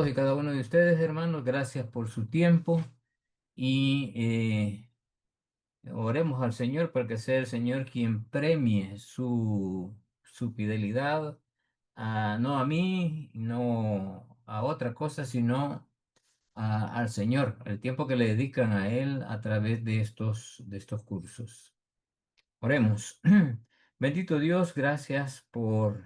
todos y cada uno de ustedes, hermanos. Gracias por su tiempo y oremos al Señor para que sea el Señor quien premie su fidelidad, no a mí, no a otra cosa, sino al Señor, el tiempo que le dedican a Él a través de estos cursos. Oremos. Bendito Dios, gracias por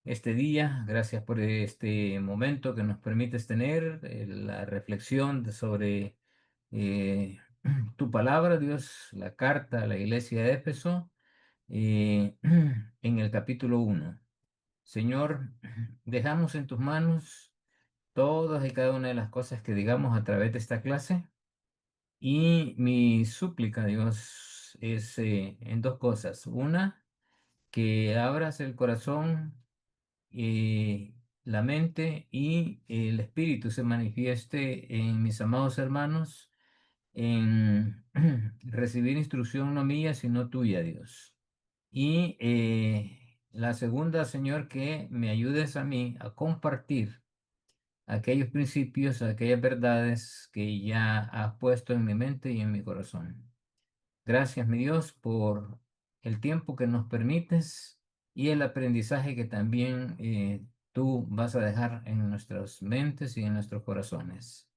este día, gracias por este momento que nos permites tener, la reflexión sobre eh, tu palabra, Dios, la carta a la iglesia de Éfeso, eh, en el capítulo 1. Señor, dejamos en tus manos todas y cada una de las cosas que digamos a través de esta clase. Y mi súplica, Dios, es en dos cosas. Una, que abras el corazón, la mente y el espíritu se manifieste en mis amados hermanos en recibir instrucción no mía, sino tuya, Dios. Y la segunda, Señor, que me ayudes a mí a compartir aquellos principios, aquellas verdades que ya has puesto en mi mente y en mi corazón. Gracias, mi Dios, por el tiempo que nos permites y el aprendizaje que también tú vas a dejar en nuestras mentes y en nuestros corazones.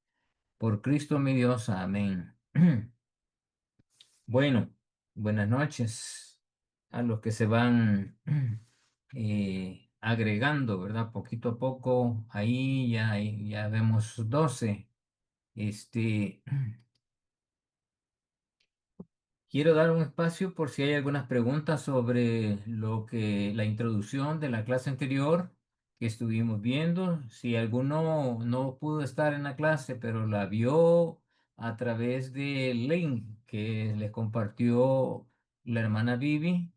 Por Cristo, mi Dios, amén. Bueno, buenas noches a los que se van agregando, ¿verdad? Poquito a poco, ahí ya vemos 12. Este, Quiero dar un espacio por si hay algunas preguntas sobre la introducción de la clase anterior que estuvimos viendo. Si alguno no pudo estar en la clase, pero la vio a través del link que les compartió la hermana Vivi,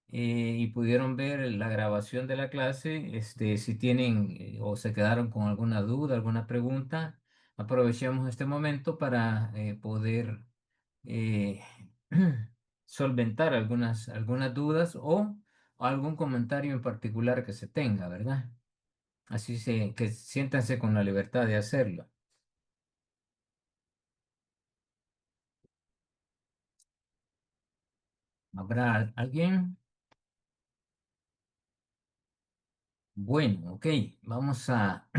y pudieron ver la grabación de la clase, si tienen o se quedaron con alguna duda, alguna pregunta, aprovechemos este momento para poder eh, solventar algunas dudas o algún comentario en particular que se tenga, ¿verdad? Que siéntanse con la libertad de hacerlo. ¿Habrá alguien? Bueno, ok, vamos a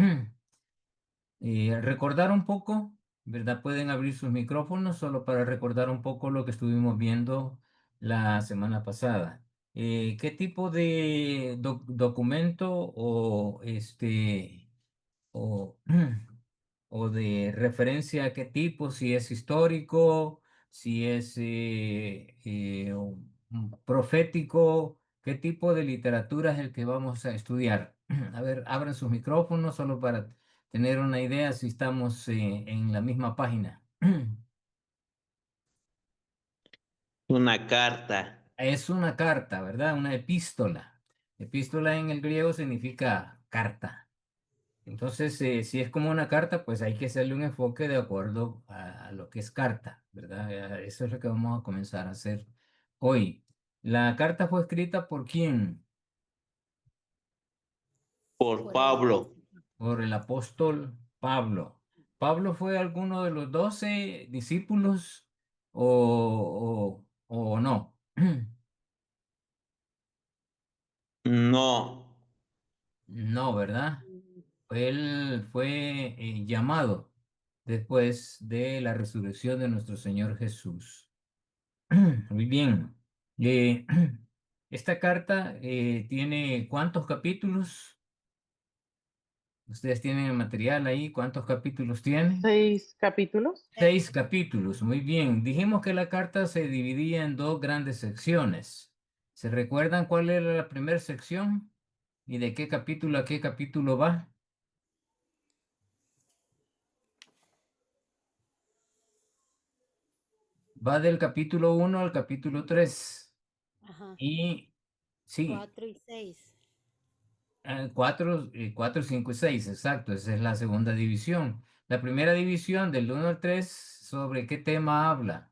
recordar un poco, ¿verdad? Pueden abrir sus micrófonos solo para recordar un poco lo que estuvimos viendo la semana pasada. ¿Qué tipo de documento o, o de referencia a qué tipo, si es histórico, si es profético, qué tipo de literatura es el que vamos a estudiar? A ver, abran sus micrófonos solo para tener una idea si estamos en la misma página. Una carta. Es una carta, ¿verdad? Una epístola. Epístola en el griego significa carta. Entonces, si es como una carta, pues hay que hacerle un enfoque de acuerdo a lo que es carta, ¿verdad? Eso es lo que vamos a comenzar a hacer hoy. ¿La carta fue escrita por quién? Por Por el Pablo. apóstol. Por el apóstol Pablo. ¿Pablo fue alguno de los 12 discípulos o no? No, No, ¿verdad? Él fue llamado después de la resurrección de nuestro Señor Jesús. Muy bien. Eh, Esta carta tiene ¿cuántos capítulos? Ustedes tienen el material ahí. ¿Cuántos capítulos tiene? 6 capítulos. 6 capítulos. Muy bien. Dijimos que la carta se dividía en dos grandes secciones. ¿Se recuerdan cuál era la primera sección? ¿Y de qué capítulo a qué capítulo va? Va del capítulo 1 al capítulo 3. Ajá. Y sí, 4 y 6. 4, 4, 5 y 6, exacto, esa es la segunda división. La primera división del 1 al 3, ¿sobre qué tema habla?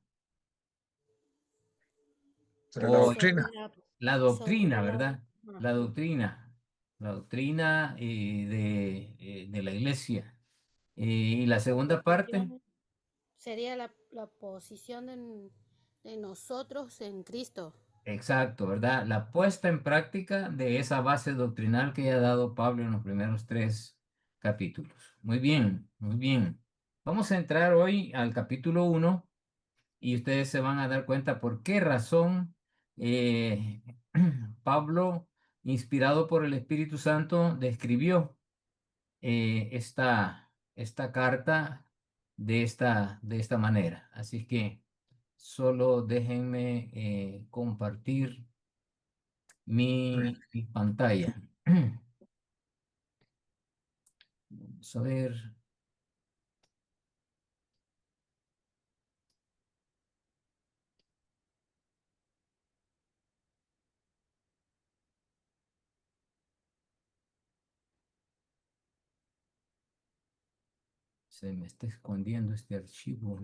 Sobre la O Sobre doctrina. la sobre doctrina, la, ¿verdad? ajá. La doctrina de la iglesia. Y la segunda parte, Efectivamente. Sería la posición de nosotros en Cristo. exacto, ¿verdad? La puesta en práctica de esa base doctrinal que ya ha dado Pablo en los primeros tres capítulos. Muy bien, muy bien. Vamos a entrar hoy al capítulo uno y ustedes se van a dar cuenta por qué razón eh, Pablo, inspirado por el Espíritu Santo, describió esta carta de esta manera. Así que solo déjenme compartir mi pantalla. Vamos a ver, se me está escondiendo este archivo.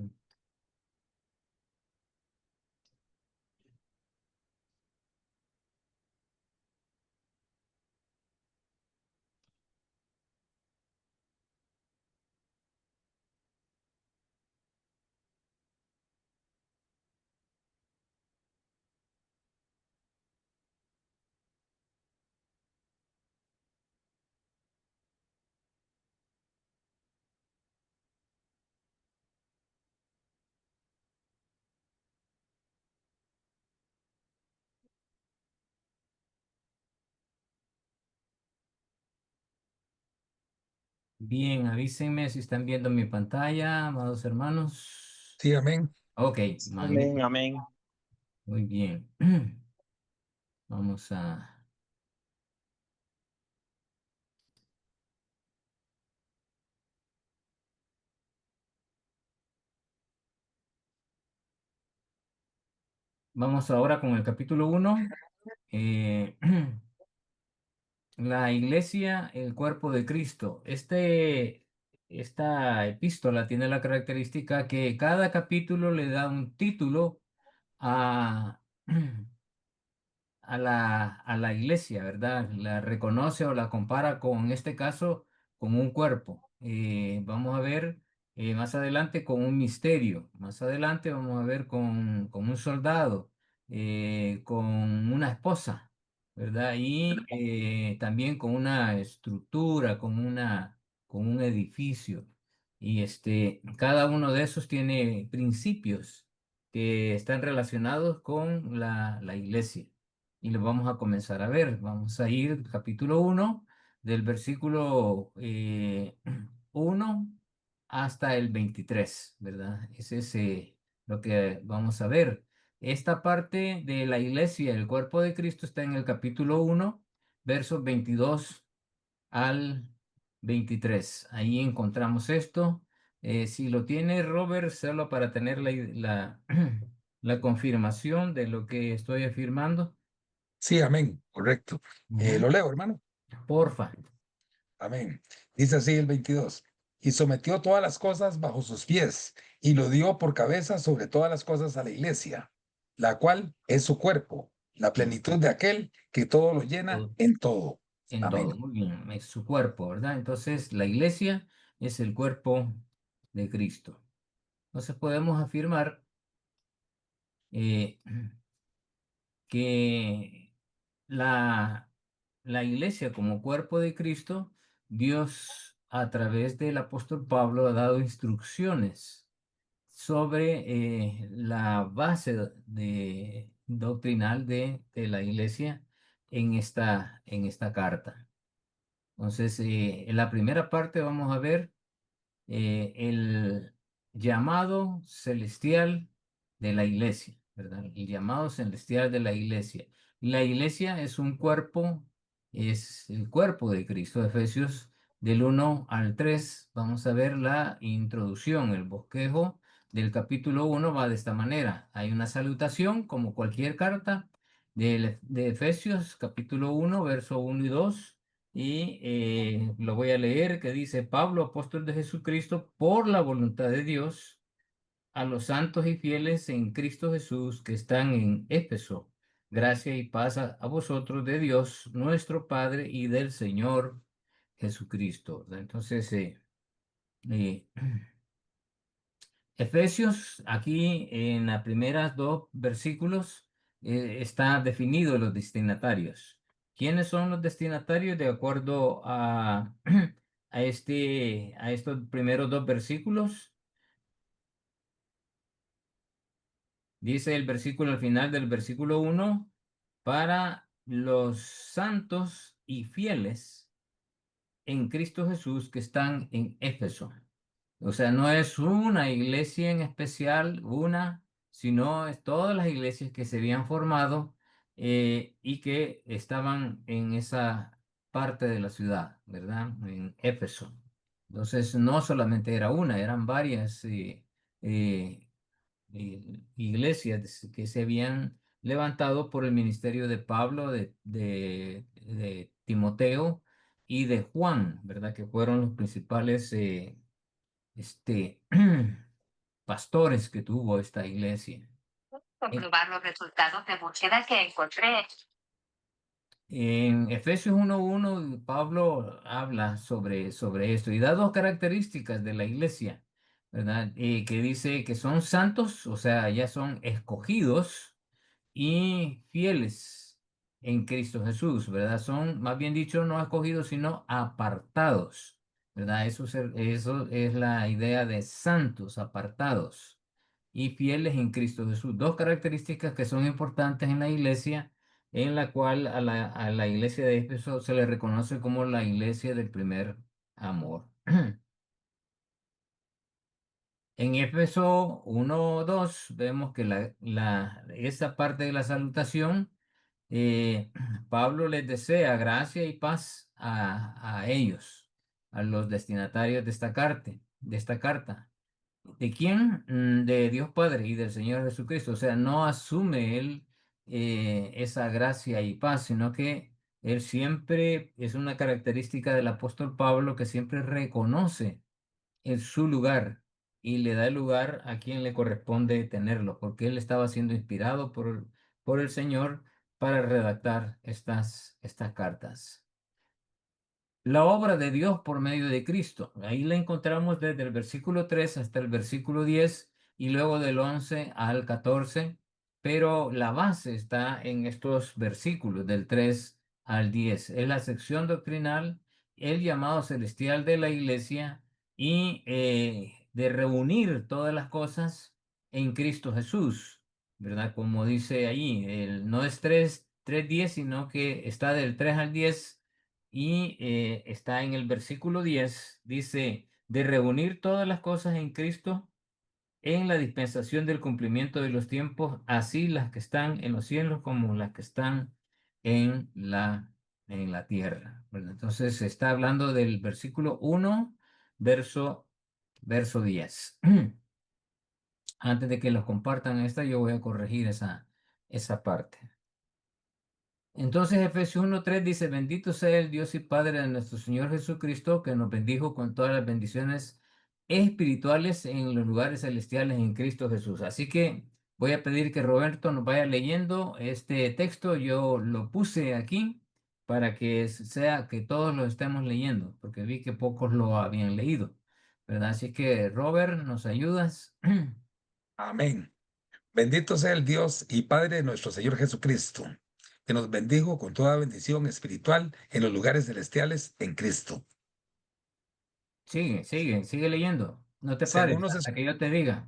Bien, avísenme si están viendo mi pantalla, amados hermanos. Sí, amén. Ok, Amén, magnífico. amén. Muy bien. Vamos vamos ahora con el capítulo uno. La iglesia, el cuerpo de Cristo. Esta epístola tiene la característica que cada capítulo le da un título a, a la iglesia, ¿verdad? La reconoce o la compara con, en este caso, con un cuerpo. Vamos a ver más adelante con un misterio. Más adelante vamos a ver con un soldado, con una esposa, ¿verdad? Y también con una estructura, con un edificio. Y cada uno de esos tiene principios que están relacionados con la iglesia y lo vamos a comenzar a ver. Vamos a ir capítulo uno del versículo 1 hasta el 23, ¿verdad? Ese es lo que vamos a ver. Esta parte de la iglesia, el cuerpo de Cristo, está en el capítulo uno, versos 22 al 23. Ahí encontramos esto. Si lo tiene Robert, solo para tener la confirmación de lo que estoy afirmando. Sí, amén. Correcto. Ujú. Lo leo, hermano. Porfa. Amén. Dice así el 22. Y sometió todas las cosas bajo sus pies y lo dio por cabeza sobre todas las cosas a la iglesia, la cual es su cuerpo, la Sí, plenitud de aquel que todo lo llena todo, en todo. en todo. Amén. Muy bien. Es su cuerpo, ¿verdad? Entonces, la iglesia es el cuerpo de Cristo. Entonces, podemos afirmar eh, que la iglesia como cuerpo de Cristo, Dios a través del apóstol Pablo ha dado instrucciones sobre la base doctrinal de la iglesia en esta carta. Entonces, en la primera parte vamos a ver el llamado celestial de la iglesia, ¿verdad? El llamado celestial de la iglesia. La iglesia es un cuerpo, es el cuerpo de Cristo. Efesios del 1 al 3. Vamos a ver la introducción, el bosquejo del capítulo uno va de esta manera. Hay una salutación, como cualquier carta de Efesios, capítulo uno, verso 1 y 2. Y lo voy a leer, que dice: Pablo, apóstol de Jesucristo, por la voluntad de Dios, a los santos y fieles en Cristo Jesús que están en Éfeso. Gracia y paz a vosotros de Dios, nuestro Padre, y del Señor Jesucristo. ¿Verdad? Entonces, Eh, Efesios, aquí en las primeras dos versículos, está definido los destinatarios. ¿Quiénes son los destinatarios? De acuerdo a, a estos primeros dos versículos, dice el versículo al final del versículo 1, para los santos y fieles en Cristo Jesús que están en Éfeso. O sea, no es una iglesia en especial, sino es todas las iglesias que se habían formado y que estaban en esa parte de la ciudad, ¿verdad? En Éfeso. Entonces, no solamente era una, eran varias eh, iglesias que se habían levantado por el ministerio de Pablo, de Timoteo y de Juan, ¿verdad? Que fueron los principales este, pastores que tuvo esta iglesia. Comprobar los resultados de búsqueda que encontré. En Efesios 1:1, Pablo habla sobre esto y da dos características de la iglesia, ¿verdad? Que dice que son santos, o sea, ya son escogidos y fieles en Cristo Jesús, ¿verdad? Son, más bien dicho, no escogidos, sino apartados, ¿verdad? Eso es la idea de santos, apartados y fieles en Cristo Jesús. Dos características que son importantes en la iglesia, en la cual a la iglesia de Éfeso se le reconoce como la iglesia del primer amor. En Éfeso 1:2 vemos que esa parte de la salutación, eh, Pablo les desea gracia y paz a ellos, a los destinatarios de esta carta. ¿De quién? De Dios Padre y del Señor Jesucristo. O sea, no asume él esa gracia y paz, sino que él siempre, es una característica del apóstol Pablo, que siempre reconoce en su lugar y le da el lugar a quien le corresponde tenerlo, porque él estaba siendo inspirado por el Señor para redactar estas cartas. La obra de Dios por medio de Cristo. Ahí la encontramos desde el versículo 3 hasta el versículo 10 y luego del 11 al 14, pero la base está en estos versículos del 3 al 10. Es la sección doctrinal, el llamado celestial de la iglesia y de reunir todas las cosas en Cristo Jesús, ¿verdad? Como dice ahí, no es 3:10, sino que está del 3 al 10 y está en el versículo 10, dice, de reunir todas las cosas en Cristo en la dispensación del cumplimiento de los tiempos, así las que están en los cielos como las que están en la tierra, ¿verdad? Entonces se está hablando del versículo 1, verso 10. Antes de que los compartan yo voy a corregir esa parte. Entonces Efesios 1:3 dice, bendito sea el Dios y Padre de nuestro Señor Jesucristo, que nos bendijo con todas las bendiciones espirituales en los lugares celestiales en Cristo Jesús. Así que voy a pedir que Roberto nos vaya leyendo este texto. Yo lo puse aquí para que sea que todos lo estemos leyendo, porque vi que pocos lo habían leído, ¿verdad? Así que Robert, ¿nos ayudas? Amén. Bendito sea el Dios y Padre de nuestro Señor Jesucristo, que nos bendijo con toda bendición espiritual en los lugares celestiales en Cristo. Sigue leyendo. No te Según pares nos, hasta que yo te diga.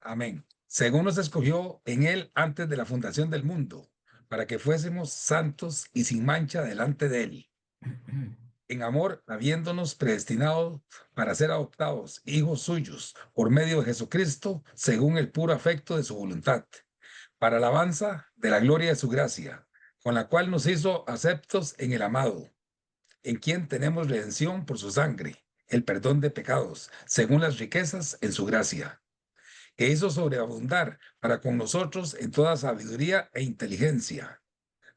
amén. Según nos escogió en Él antes de la fundación del mundo, para que fuésemos santos y sin mancha delante de Él. En amor, habiéndonos predestinado para ser adoptados hijos suyos por medio de Jesucristo, según el puro afecto de su voluntad, para alabanza de la gloria de su gracia, con la cual nos hizo aceptos en el amado, en quien tenemos redención por su sangre, el perdón de pecados, según las riquezas en su gracia, que hizo sobreabundar para con nosotros en toda sabiduría e inteligencia,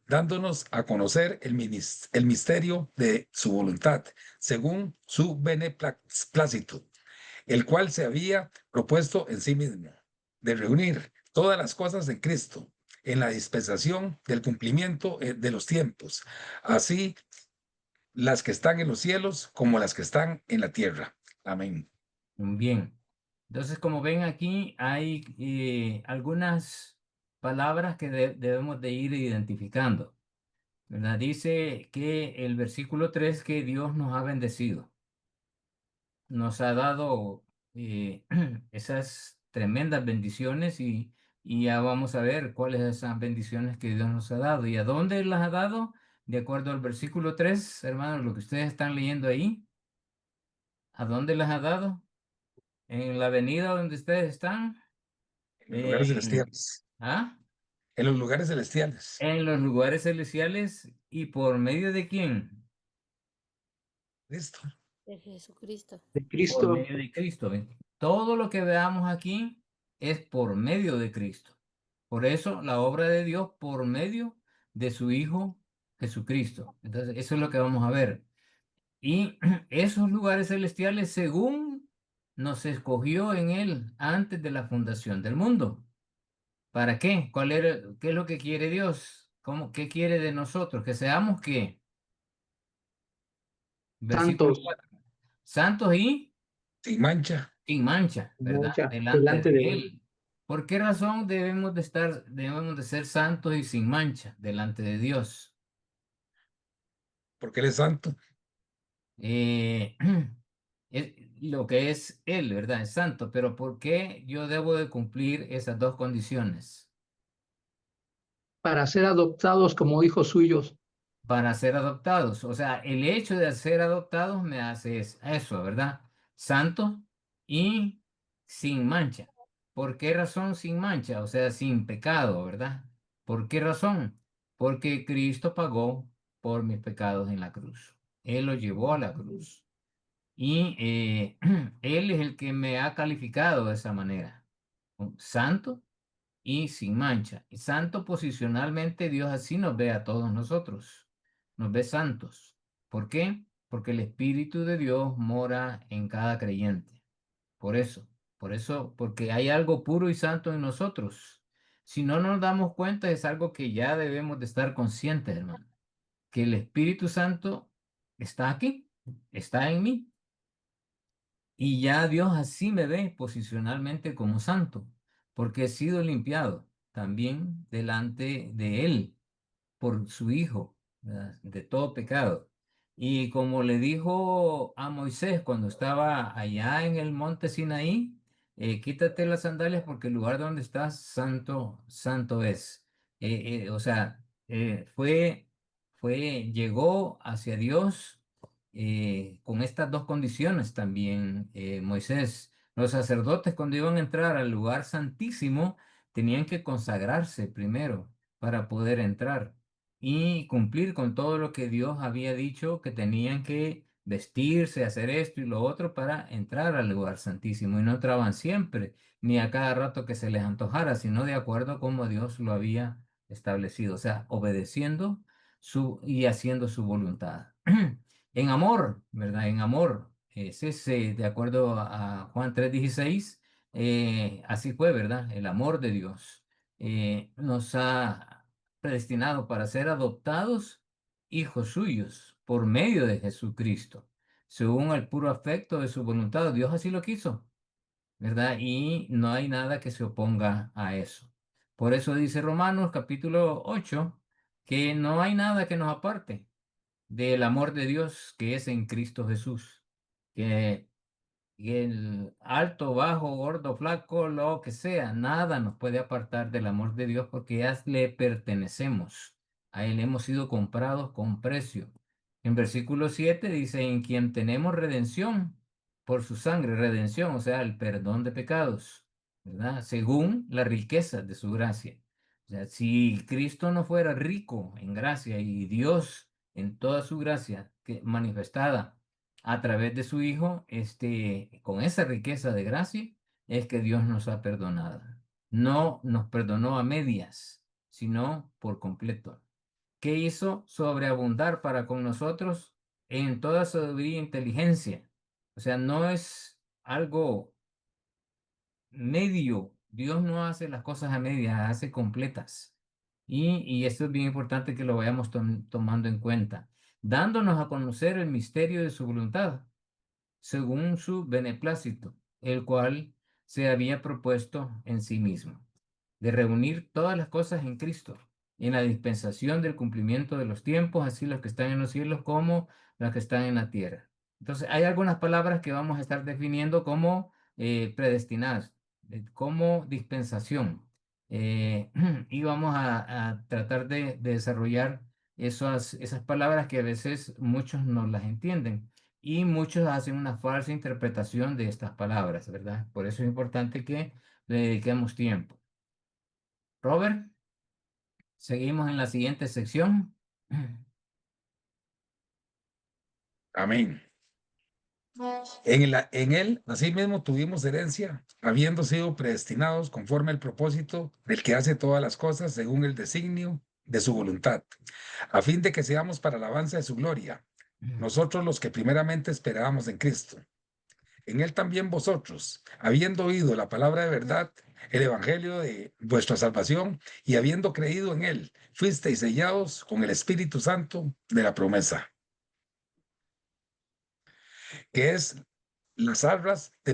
dándonos a conocer el misterio de su voluntad, según su beneplácito, el cual se había propuesto en sí mismo, de reunir todas las cosas en Cristo, en la dispensación del cumplimiento de los tiempos, así las que están en los cielos como las que están en la tierra. Amén. Bien. Entonces, como ven aquí, hay algunas palabras que debemos de ir identificando, ¿verdad? Dice que el versículo 3 que Dios nos ha bendecido, nos ha dado eh, esas tremendas bendiciones y ya vamos a ver cuáles son esas bendiciones que Dios nos ha dado y a dónde las ha dado, de acuerdo al versículo 3, hermanos, lo que ustedes están leyendo ahí, ¿a dónde las ha dado? En la avenida donde ustedes están. En los lugares En, celestiales. ¿Ah? En los lugares celestiales. En los lugares celestiales y por medio de quién? Listo. De Jesucristo. De Por Cristo. medio de Cristo. ¿Ven? Todo lo que veamos aquí es por medio de Cristo. Por eso la obra de Dios por medio de su Hijo Jesucristo. Entonces, eso es lo que vamos a ver. Y esos lugares celestiales, según nos escogió en Él antes de la fundación del mundo. ¿Para qué? ¿Qué es lo que quiere Dios? ¿Qué quiere de nosotros? Que seamos ¿qué? Versículo Santos. 4. Santos y Sin mancha. sin mancha, ¿verdad? Mucha. Delante Delante de de Él. Él. ¿Por qué razón debemos de ser santos y sin mancha delante de Dios? Porque Él es santo. Eh, lo que es Él, ¿verdad? Es santo, pero ¿por qué yo debo de cumplir esas dos condiciones? Para ser adoptados como hijos suyos. Para ser adoptados. O sea, el hecho de ser adoptados me hace eso, ¿verdad? Santo y sin mancha. ¿Por qué razón sin mancha? O sea, sin pecado, ¿verdad? ¿Por qué razón? Porque Cristo pagó por mis pecados en la cruz. Él los llevó a la cruz. Y Él es el que me ha calificado de esa manera. Santo y sin mancha. Y santo posicionalmente, Dios así nos ve a todos nosotros, nos ve santos. ¿Por qué? Porque el Espíritu de Dios mora en cada creyente. Por eso, porque hay algo puro y santo en nosotros. Si no nos damos cuenta, es algo que ya debemos de estar conscientes, hermano, que el Espíritu Santo está aquí, está en mí. Y ya Dios así me ve posicionalmente como santo, porque he sido limpiado también delante de Él por su Hijo, ¿verdad? De todo pecado. Y como le dijo a Moisés cuando estaba allá en el monte Sinaí, quítate las sandalias porque el lugar donde estás santo, santo es. O sea, llegó hacia Dios con estas dos condiciones también, Moisés. Los sacerdotes cuando iban a entrar al lugar santísimo tenían que consagrarse primero para poder entrar y cumplir con todo lo que Dios había dicho que tenían que vestirse, hacer esto y lo otro para entrar al lugar santísimo. Y no entraban siempre, ni a cada rato que se les antojara, sino de acuerdo a cómo Dios lo había establecido, o sea, obedeciendo y haciendo su voluntad. En amor, ¿verdad? En amor. Ese es de acuerdo a Juan 3:16, así fue, ¿verdad? El amor de Dios nos ha predestinado para ser adoptados hijos suyos por medio de Jesucristo, según el puro afecto de su voluntad. Dios así lo quiso, ¿verdad? Y no hay nada que se oponga a eso. Por eso dice Romanos capítulo 8 que no hay nada que nos aparte del amor de Dios que es en Cristo Jesús. Que y el alto, bajo, gordo, flaco, lo que sea, nada nos puede apartar del amor de Dios porque ya le pertenecemos. A Él hemos sido comprados con precio. En versículo 7 dice, en quien tenemos redención por su sangre, redención, o sea, el perdón de pecados, ¿verdad? Según la riqueza de su gracia. O sea, si Cristo no fuera rico en gracia y Dios en toda su gracia manifestada a través de su Hijo, con esa riqueza de gracia, es que Dios nos ha perdonado. No nos perdonó a medias, sino por completo. ¿Qué hizo? Sobreabundar para con nosotros en toda sabiduría e inteligencia. O sea, no es algo medio. Dios no hace las cosas a medias, hace completas. Y esto es bien importante que lo vayamos tomando en cuenta, dándonos a conocer el misterio de su voluntad según su beneplácito. el cual se había propuesto en sí mismo, de reunir todas las cosas en Cristo, en la dispensación del cumplimiento de los tiempos, así los que están en los cielos como los que están en la tierra. Entonces, hay algunas palabras que vamos a estar definiendo como predestinadas, como dispensación. Y vamos a tratar de desarrollar esas palabras que a veces muchos no las entienden y muchos hacen una falsa interpretación de estas palabras, ¿verdad? Por eso es importante que le dediquemos tiempo. Robert, seguimos en la siguiente sección. Amén. En él, asimismo, tuvimos herencia, habiendo sido predestinados conforme al propósito del que hace todas las cosas según el designio de su voluntad, a fin de que seamos para alabanza de su gloria, nosotros los que primeramente esperábamos en Cristo. En él también vosotros, habiendo oído la palabra de verdad, el evangelio de vuestra salvación, y habiendo creído en él, fuisteis sellados con el Espíritu Santo de la promesa, que es las arras de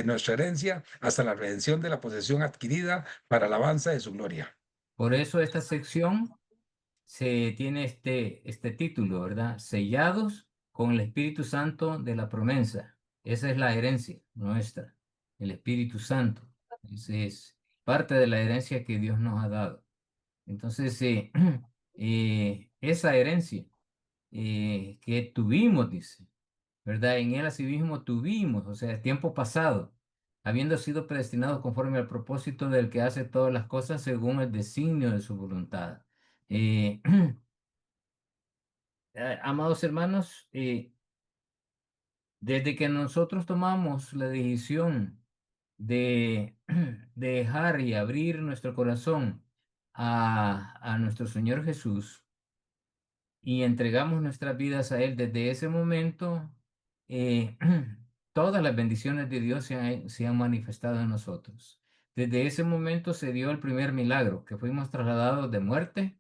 nuestra herencia hasta la redención de la posesión adquirida para alabanza de su gloria. Por eso esta sección se tiene este título, ¿verdad? Sellados con el Espíritu Santo de la promesa. Esa es la herencia nuestra, el Espíritu Santo. Esa es parte de la herencia que Dios nos ha dado. Entonces, esa herencia que tuvimos, dice, ¿verdad? En él asimismo tuvimos, o sea, tiempo pasado, habiendo sido predestinados conforme al propósito del que hace todas las cosas según el designio de su voluntad. Eh, Amados hermanos, desde que nosotros tomamos la decisión de, de dejar y abrir nuestro corazón a nuestro Señor Jesús, y entregamos nuestras vidas a Él desde ese momento, eh, todas las bendiciones de Dios se han manifestado en nosotros. Desde ese momento se dio el primer milagro, que fuimos trasladados de muerte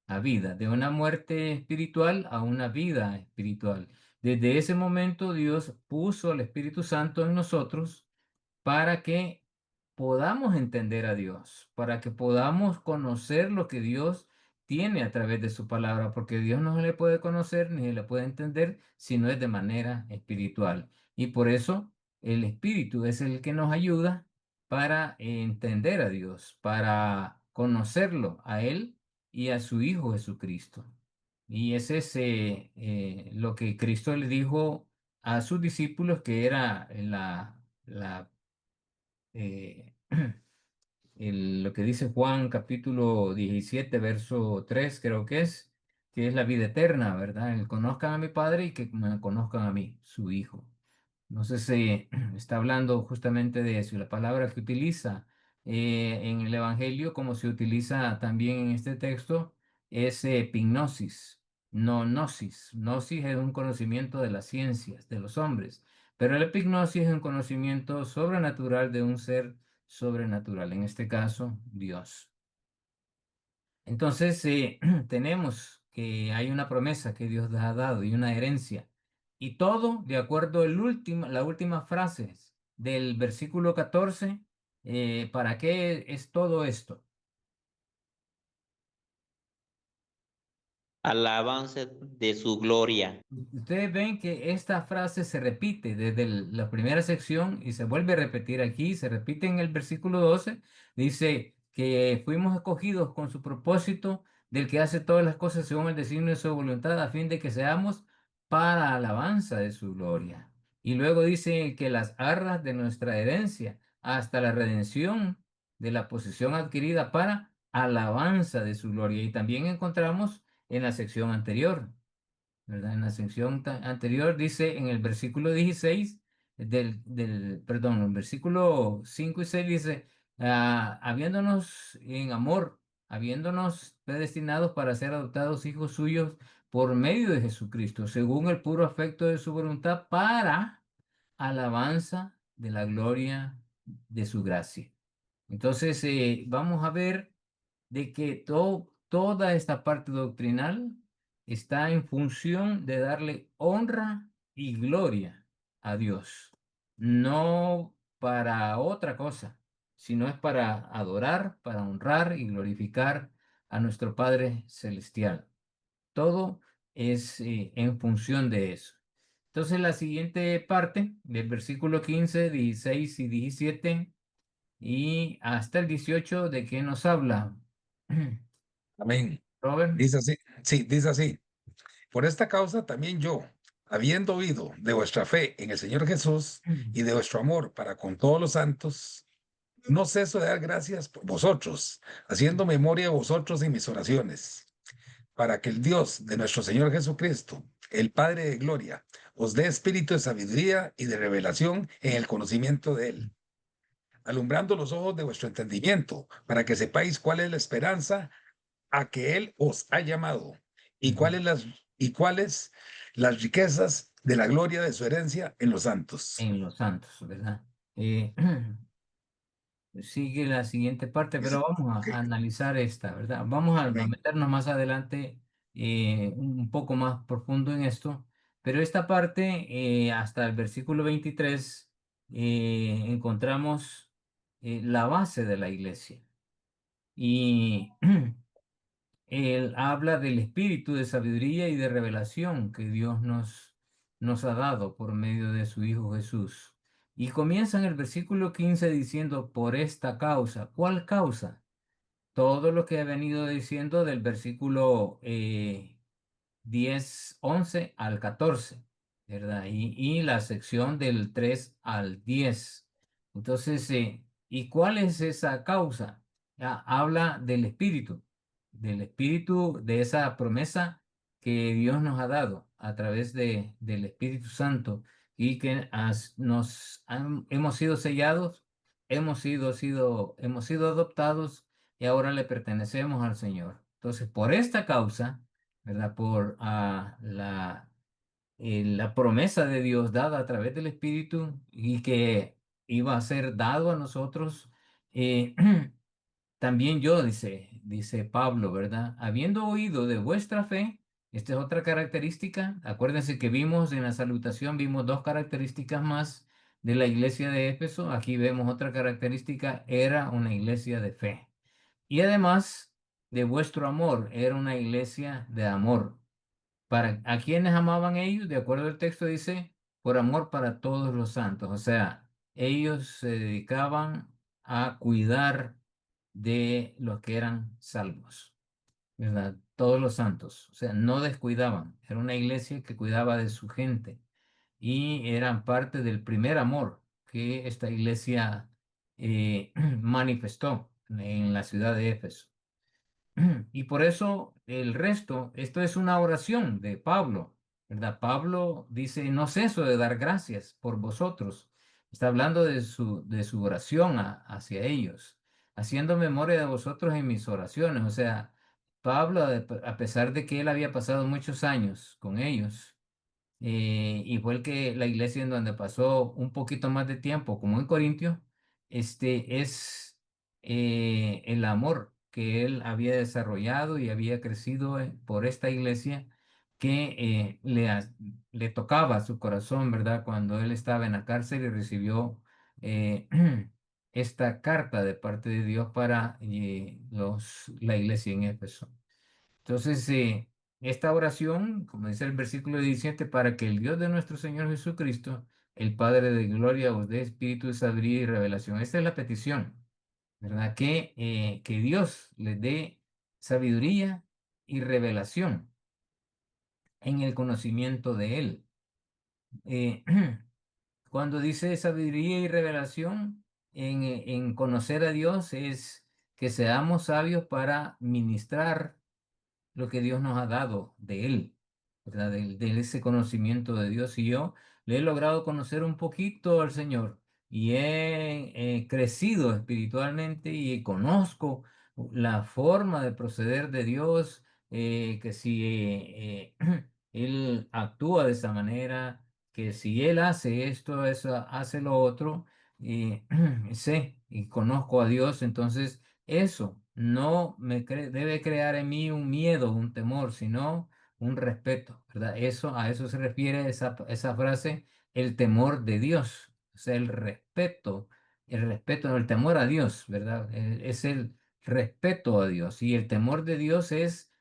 a vida, de una muerte espiritual a una vida espiritual. Desde ese momento Dios puso el Espíritu Santo en nosotros para que podamos entender a Dios, para que podamos conocer lo que Dios tiene a través de su palabra, porque Dios no se le puede conocer ni se le puede entender si no es de manera espiritual. Y por eso el Espíritu es el que nos ayuda para entender a Dios, para conocerlo a Él y a su Hijo Jesucristo. Y ese es lo que Cristo le dijo a sus discípulos, que era eh, lo que dice Juan capítulo 17, verso 3, creo que es la vida eterna, ¿verdad? El conozcan a mi Padre y que me conozcan a mí, su Hijo. No sé si está hablando justamente de eso. La palabra que utiliza en el Evangelio, como se utiliza también en este texto, es epignosis, no gnosis. Gnosis es un conocimiento de las ciencias, de los hombres, pero la epignosis es un conocimiento sobrenatural de un ser sobrenatural, en este caso, Dios. Entonces, tenemos que hay una promesa que Dios les ha dado y una herencia. Y todo de acuerdo a la última frase del versículo 14. ¿Para qué es todo esto? Alabanza de su gloria. Ustedes ven que esta frase se repite desde la primera sección y se vuelve a repetir aquí, se repite en el versículo 12. Dice que fuimos escogidos con su propósito del que hace todas las cosas según el designio de su voluntad, a fin de que seamos para alabanza de su gloria. Y luego dice que las arras de nuestra herencia hasta la redención de la posesión adquirida para alabanza de su gloria. Y también encontramos en la sección anterior, ¿verdad? En la sección anterior dice en el versículo 16 perdón, en el versículo 5 y 6 dice, habiéndonos en amor, habiéndonos predestinados para ser adoptados hijos suyos por medio de Jesucristo, según el puro afecto de su voluntad, para alabanza de la gloria de su gracia. Entonces, vamos a ver de que toda esta parte doctrinal está en función de darle honra y gloria a Dios. No para otra cosa, sino es para adorar, para honrar y glorificar a nuestro Padre Celestial. Todo es en función de eso. Entonces, la siguiente parte del versículo 15, 16 y 17 y hasta el 18, ¿de qué nos habla? Amén. Robert. Dice así, sí, dice así. Por esta causa también yo, habiendo oído de vuestra fe en el Señor Jesús y de vuestro amor para con todos los santos, no ceso de dar gracias por vosotros, haciendo memoria de vosotros en mis oraciones, para que el Dios de nuestro Señor Jesucristo, el Padre de gloria, os dé espíritu de sabiduría y de revelación en el conocimiento de Él, alumbrando los ojos de vuestro entendimiento, para que sepáis cuál es la esperanza a que Él os ha llamado y cuáles las riquezas de la gloria de su herencia en los santos. En los santos, ¿verdad? Eh, Sigue la siguiente parte, Dice, pero vamos ok, a analizar esta, ¿verdad? Vamos a amén, meternos más adelante un poco más profundo en esto, pero esta parte, hasta el versículo 23, encontramos la base de la iglesia. Y él habla del espíritu de sabiduría y de revelación que Dios nos ha dado por medio de su Hijo Jesús. Y comienza en el versículo 15 diciendo, por esta causa. ¿Cuál causa? Todo lo que he venido diciendo del versículo 10, 11 al 14, ¿verdad? Y la sección del 3 al 10. Entonces, ¿y cuál es esa causa? Habla del espíritu, de esa promesa que Dios nos ha dado a través del Espíritu Santo y que hemos sido sellados, hemos sido adoptados y ahora le pertenecemos al Señor. Entonces, por esta causa, ¿verdad? Por la promesa de Dios dada a través del Espíritu y que iba a ser dado a nosotros. eh, También yo, dice Pablo, ¿verdad? Habiendo oído de vuestra fe, esta es otra característica. Acuérdense que vimos en la salutación, vimos dos características más de la iglesia de Éfeso. Aquí vemos otra característica, era una iglesia de fe. Y además de vuestro amor, era una iglesia de amor. ¿Para a quienes amaban ellos? De acuerdo al texto dice, por amor para todos los santos. O sea, ellos se dedicaban a cuidar de los que eran salvos, ¿verdad? Todos los santos. O sea, no descuidaban. Era una iglesia que cuidaba de su gente y eran parte del primer amor que esta iglesia manifestó en la ciudad de Éfeso. Y por eso el resto, esto es una oración de Pablo, ¿verdad? Pablo dice, no ceso de dar gracias por vosotros. Está hablando de su oración hacia ellos, haciendo memoria de vosotros en mis oraciones. O sea, Pablo, a pesar de que él había pasado muchos años con ellos, y fue la iglesia en donde pasó un poquito más de tiempo, como en Corintios, es el amor que él había desarrollado y había crecido por esta iglesia que le tocaba su corazón, ¿verdad? Cuando él estaba en la cárcel y recibió eh, esta carta de parte de Dios para la iglesia en Éfeso. Entonces, esta oración, como dice el versículo 17, para que el Dios de nuestro Señor Jesucristo, el Padre de gloria, os dé espíritu de sabiduría y revelación. Esta es la petición, ¿verdad? Que Dios les dé sabiduría y revelación en el conocimiento de Él. Eh, Cuando dice sabiduría y revelación en conocer a Dios es que seamos sabios para ministrar lo que Dios nos ha dado de Él, ¿verdad? De ese conocimiento de Dios. Y yo le he logrado conocer un poquito al Señor y he crecido espiritualmente y conozco la forma de proceder de Dios, que si Él actúa de esa manera, que si Él hace esto, eso, hace lo otro, y sé y conozco a Dios, entonces eso no debe crear en mí un miedo, un temor, sino un respeto, ¿verdad? A eso se refiere esa frase, el temor de Dios. O O sea, el temor a Dios, ¿verdad? Es el respeto a Dios. Y el temor de Dios es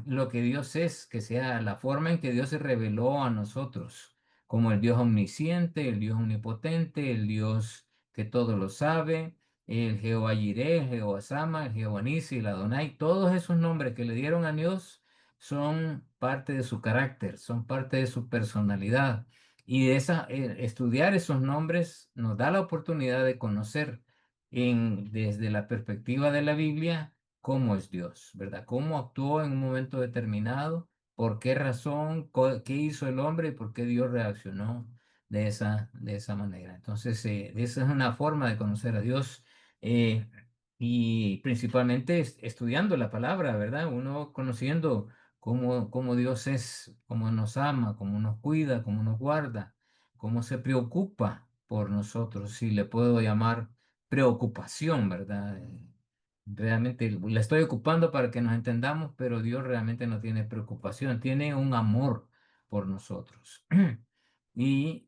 lo que Dios es, que sea la forma en que Dios se reveló a nosotros, como el Dios omnisciente, el Dios omnipotente, el Dios que todo lo sabe, el Jehová Jireh, el Jehová Sama, el Jehová Nisi, el Adonai, todos esos nombres que le dieron a Dios son parte de su carácter, son parte de su personalidad. Y estudiar esos nombres nos da la oportunidad de conocer desde la perspectiva de la Biblia cómo es Dios, ¿verdad? Cómo actuó en un momento determinado, por qué razón, qué hizo el hombre y por qué Dios reaccionó de esa manera. Entonces, esa es una forma de conocer a Dios. eh, y principalmente estudiando la palabra, ¿verdad? Uno conociendo cómo Dios es, cómo nos ama, cómo nos cuida, cómo nos guarda, cómo se preocupa por nosotros, si le puedo llamar preocupación, ¿verdad? Realmente la estoy ocupando para que nos entendamos, pero Dios realmente no tiene preocupación, tiene un amor por nosotros. Y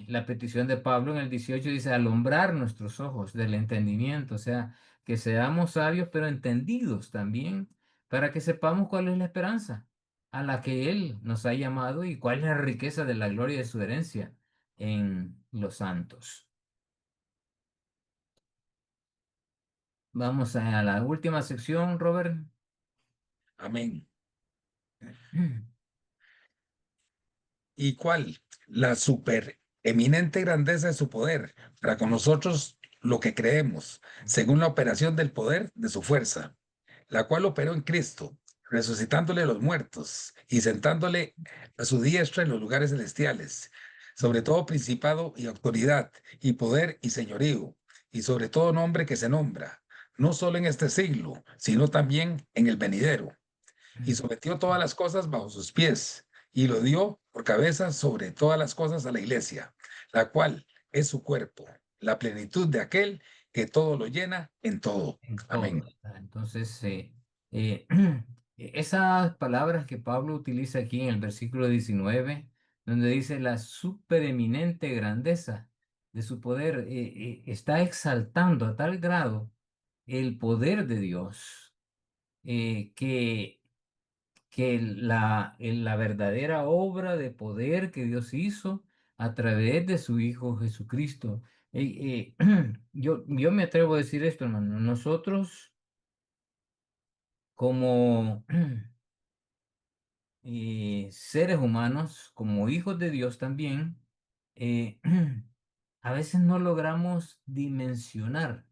la petición de Pablo en el 18 dice, alumbrar nuestros ojos del entendimiento, o sea, que seamos sabios, pero entendidos también para que sepamos cuál es la esperanza a la que Él nos ha llamado y cuál es la riqueza de la gloria de su herencia en los santos. Vamos a la última sección, Robert. Amén. ¿Y cuál? La supereminente grandeza de su poder para con nosotros lo que creemos, según la operación del poder de su fuerza, la cual operó en Cristo, resucitándole a los muertos y sentándole a su diestra en los lugares celestiales, sobre todo principado y autoridad, y poder y señorío, y sobre todo nombre que se nombra, no solo en este siglo, sino también en el venidero, y sometió todas las cosas bajo sus pies, y lo dio por cabeza sobre todas las cosas a la iglesia, la cual es su cuerpo, la plenitud de aquel que todo lo llena en todo. En todo, Amén. ¿verdad? Entonces, eh, esas palabras que Pablo utiliza aquí en el versículo 19, donde dice la supereminente grandeza de su poder, está exaltando a tal grado el poder de Dios, que la verdadera obra de poder que Dios hizo a través de su Hijo Jesucristo. Yo me atrevo a decir esto, hermano. Nosotros como seres humanos, como hijos de Dios también, eh, a veces no logramos dimensionar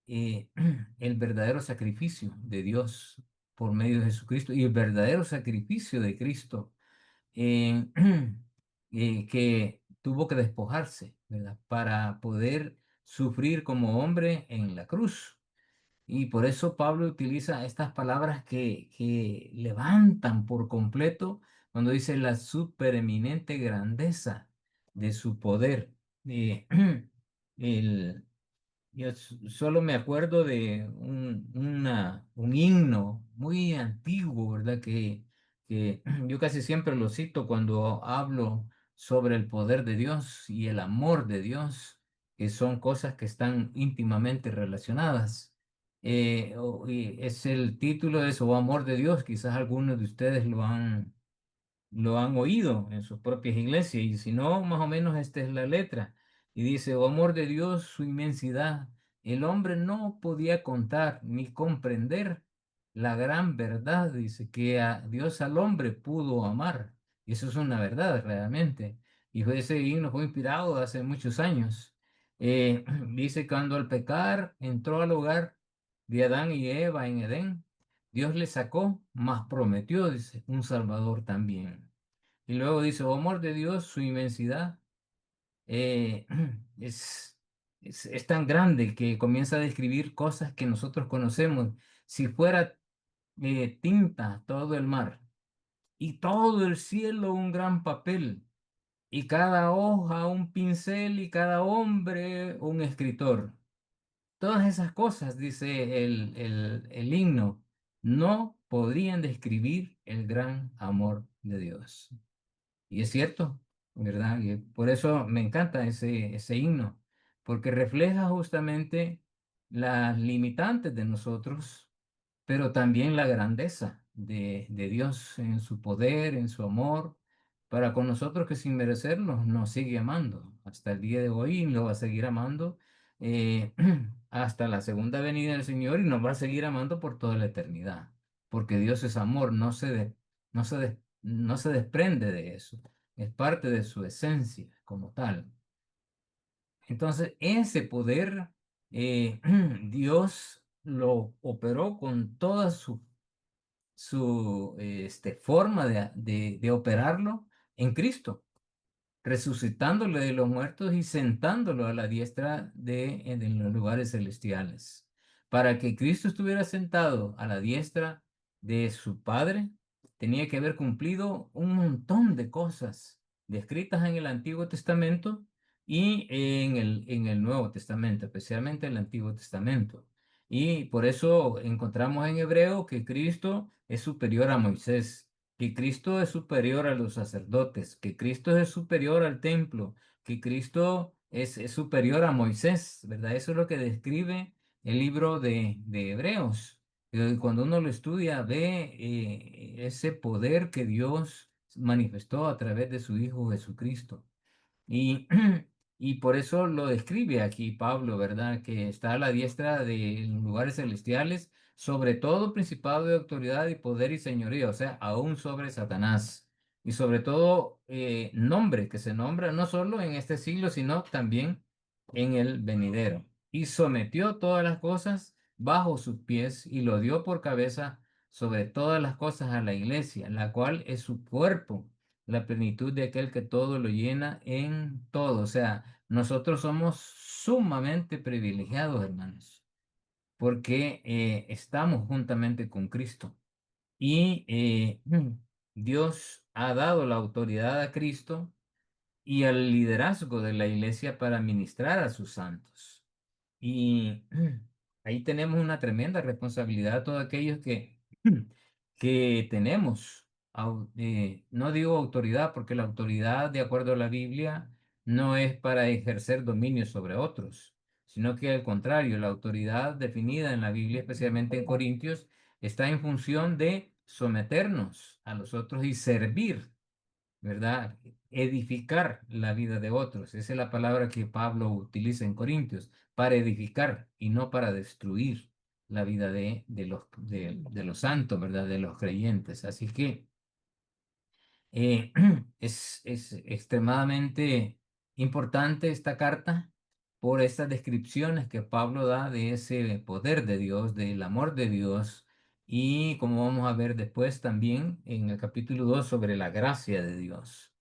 eh, el verdadero sacrificio de Dios por medio de Jesucristo y el verdadero sacrificio de Cristo eh, que tuvo que despojarse, ¿verdad? Para poder sufrir como hombre en la cruz. Y por eso Pablo utiliza estas palabras que levantan por completo cuando dice la supereminente grandeza de su poder. Eh, el, yo solo me acuerdo de un himno muy antiguo, ¿verdad? Que yo casi siempre lo cito cuando hablo sobre el poder de Dios y el amor de Dios, que son cosas que están íntimamente relacionadas. Y es el título de eso, "Oh amor de Dios", quizás algunos de ustedes lo han oído en sus propias iglesias, y si no, más o menos esta es la letra. Y dice, oh amor de Dios, su inmensidad. El hombre no podía contar ni comprender la gran verdad, dice, que a Dios al hombre pudo amar. Y eso es una verdad realmente. Ese himno fue inspirado hace muchos años. Dice, cuando al pecar entró al hogar de Adán y Eva en Edén, Dios le sacó, mas prometió, dice, un Salvador también. Y luego dice, oh amor de Dios, su inmensidad eh, es, es tan grande que comienza a describir cosas que nosotros conocemos. Si fuera tinta todo el mar y todo el cielo un gran papel y cada hoja un pincel y cada hombre un escritor. Todas esas cosas, dice el himno, no podrían describir el gran amor de Dios. Y es cierto, ¿verdad? Y por eso me encanta ese himno, porque refleja justamente las limitantes de nosotros, pero también la grandeza de Dios en su poder, en su amor, para con nosotros que sin merecernos nos sigue amando. Hasta el día de hoy lo va a seguir amando, eh, hasta la segunda venida del Señor, y nos va a seguir amando por toda la eternidad, porque Dios es amor, no se desprende de eso, es parte de su esencia como tal. Entonces, ese poder, Dios lo operó con toda su forma de operarlo en Cristo, resucitándolo de los muertos y sentándolo a la diestra en los lugares celestiales. Para que Cristo estuviera sentado a la diestra de su Padre, tenía que haber cumplido un montón de cosas descritas en el Antiguo Testamento y en el Nuevo Testamento, especialmente en el Antiguo Testamento. Y por eso encontramos en Hebreo que Cristo es superior a Moisés, que Cristo es superior a los sacerdotes, que Cristo es superior al templo, que Cristo es superior a Moisés, ¿verdad? Eso es lo que describe el libro de Hebreos. Cuando uno lo estudia, ve ese poder que Dios manifestó a través de su Hijo Jesucristo. Y, y por eso lo describe aquí Pablo, ¿verdad? Que está a la diestra de lugares celestiales, sobre todo principado de autoridad y poder y señoría, o sea, aún sobre Satanás. Y sobre todo nombre que se nombra no solo en este siglo, sino también en el venidero. Y sometió todas las cosas bajo sus pies y lo dio por cabeza sobre todas las cosas a la iglesia, la cual es su cuerpo, la plenitud de aquel que todo lo llena en todo. O sea, nosotros somos sumamente privilegiados, hermanos, porque estamos juntamente con Cristo. Y Dios ha dado la autoridad a Cristo y al liderazgo de la iglesia para ministrar a sus santos. Y ahí tenemos una tremenda responsabilidad, todos aquellos que tenemos, no digo autoridad, porque la autoridad, de acuerdo a la Biblia, no es para ejercer dominio sobre otros, sino que al contrario, la autoridad definida en la Biblia, especialmente en Corintios, está en función de someternos a los otros y servir, ¿verdad? Edificar la vida de otros. Esa es la palabra que Pablo utiliza en Corintios, para edificar y no para destruir la vida de los santos, ¿verdad? De los creyentes. Así que eh, es extremadamente importante esta carta por estas descripciones que Pablo da de ese poder de Dios, del amor de Dios, y como vamos a ver después también en el capítulo 2 sobre la gracia de Dios.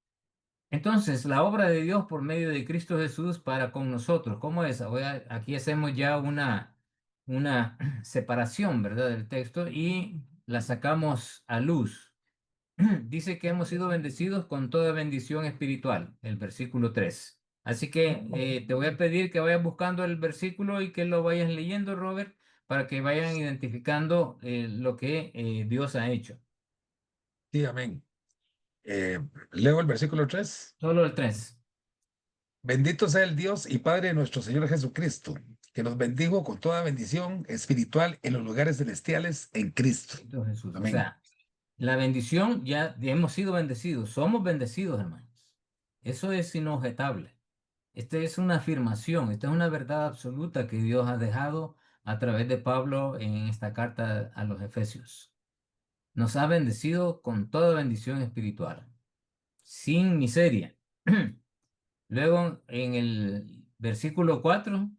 Entonces, la obra de Dios por medio de Cristo Jesús para con nosotros, ¿cómo es? Aquí hacemos ya una separación, ¿verdad? Del texto y la sacamos a luz. Dice que hemos sido bendecidos con toda bendición espiritual, el versículo 3. Así que te voy a pedir que vayas buscando el versículo y que lo vayas leyendo, Robert, para que vayan identificando lo que Dios ha hecho. Sí, amén. Leo el versículo 3. Solo el 3. Bendito sea el Dios y Padre de nuestro Señor Jesucristo, que nos bendijo con toda bendición espiritual en los lugares celestiales en Cristo. Cristo Jesús. O Amén. sea, la bendición ya hemos sido bendecidos, somos bendecidos, hermanos. Eso es inobjetable. Esta es una afirmación, esta es una verdad absoluta que Dios ha dejado a través de Pablo en esta carta a los Efesios. Nos ha bendecido con toda bendición espiritual, sin miseria. Luego, en el versículo 4,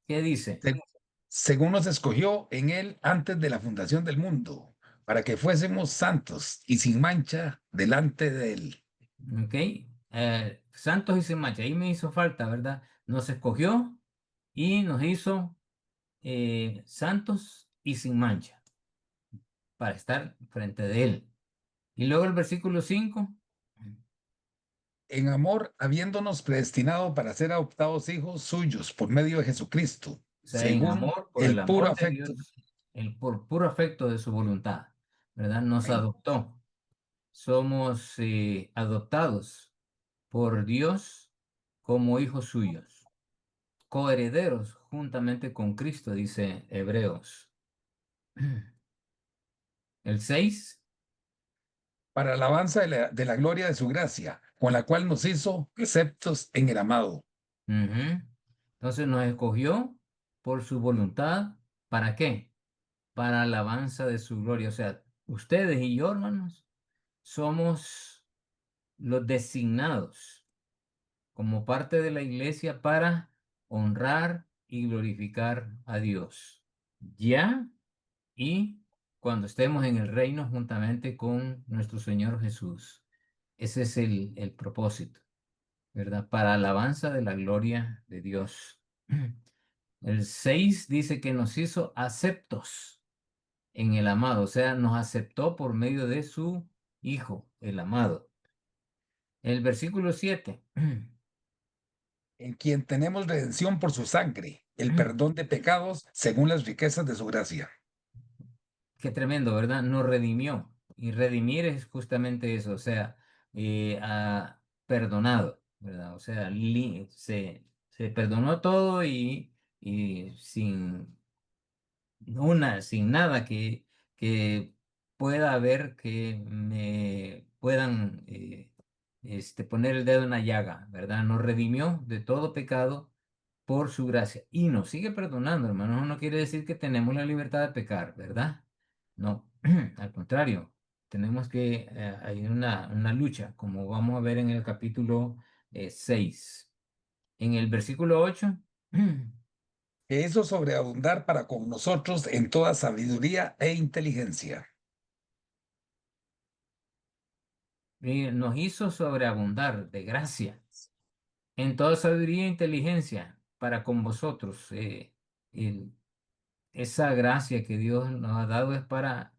¿qué dice? Se- Según nos escogió en Él antes de la fundación del mundo, para que fuésemos santos y sin mancha delante de Él. ¿Ok? Santos y sin mancha. Ahí me hizo falta, ¿verdad? Nos escogió y nos hizo santos y sin mancha para estar frente de Él. Y luego el versículo 5, En amor, habiéndonos predestinado para ser adoptados hijos suyos por medio de Jesucristo, o sea, en según amor, por el el puro amor de afecto. Dios, por puro afecto de su voluntad, ¿verdad? Nos Amén. adoptó. Somos adoptados por Dios como hijos suyos, coherederos juntamente con Cristo, dice Hebreos. El 6. para alabanza de la gloria de su gracia, con la cual nos hizo aceptos en el amado. Ujú. Entonces nos escogió por su voluntad. ¿Para qué? Para alabanza de su gloria. O sea, ustedes y yo, hermanos, somos los designados como parte de la iglesia para honrar y glorificar a Dios. Ya y cuando estemos en el reino juntamente con nuestro Señor Jesús. Ese es el propósito, ¿verdad? Para alabanza de la gloria de Dios. El 6 dice que nos hizo aceptos en el amado, o sea, nos aceptó por medio de su Hijo, el amado. El versículo 7. En quien tenemos redención por su sangre, el perdón de pecados según las riquezas de su gracia. Qué tremendo, ¿verdad? Nos redimió. Y redimir es justamente eso, o sea, ha perdonado, ¿verdad? O sea, se perdonó todo y sin nada que pueda haber que me puedan poner el dedo en la llaga, ¿verdad? Nos redimió de todo pecado por su gracia y nos sigue perdonando, hermanos. No quiere decir que tenemos la libertad de pecar, ¿verdad? No, al contrario, tenemos que, hay una lucha, como vamos a ver en el capítulo 6. En el versículo 8. Que hizo sobreabundar para con nosotros en toda sabiduría e inteligencia. Nos hizo sobreabundar de gracia en toda sabiduría e inteligencia para con vosotros. El- esa gracia que Dios nos ha dado es para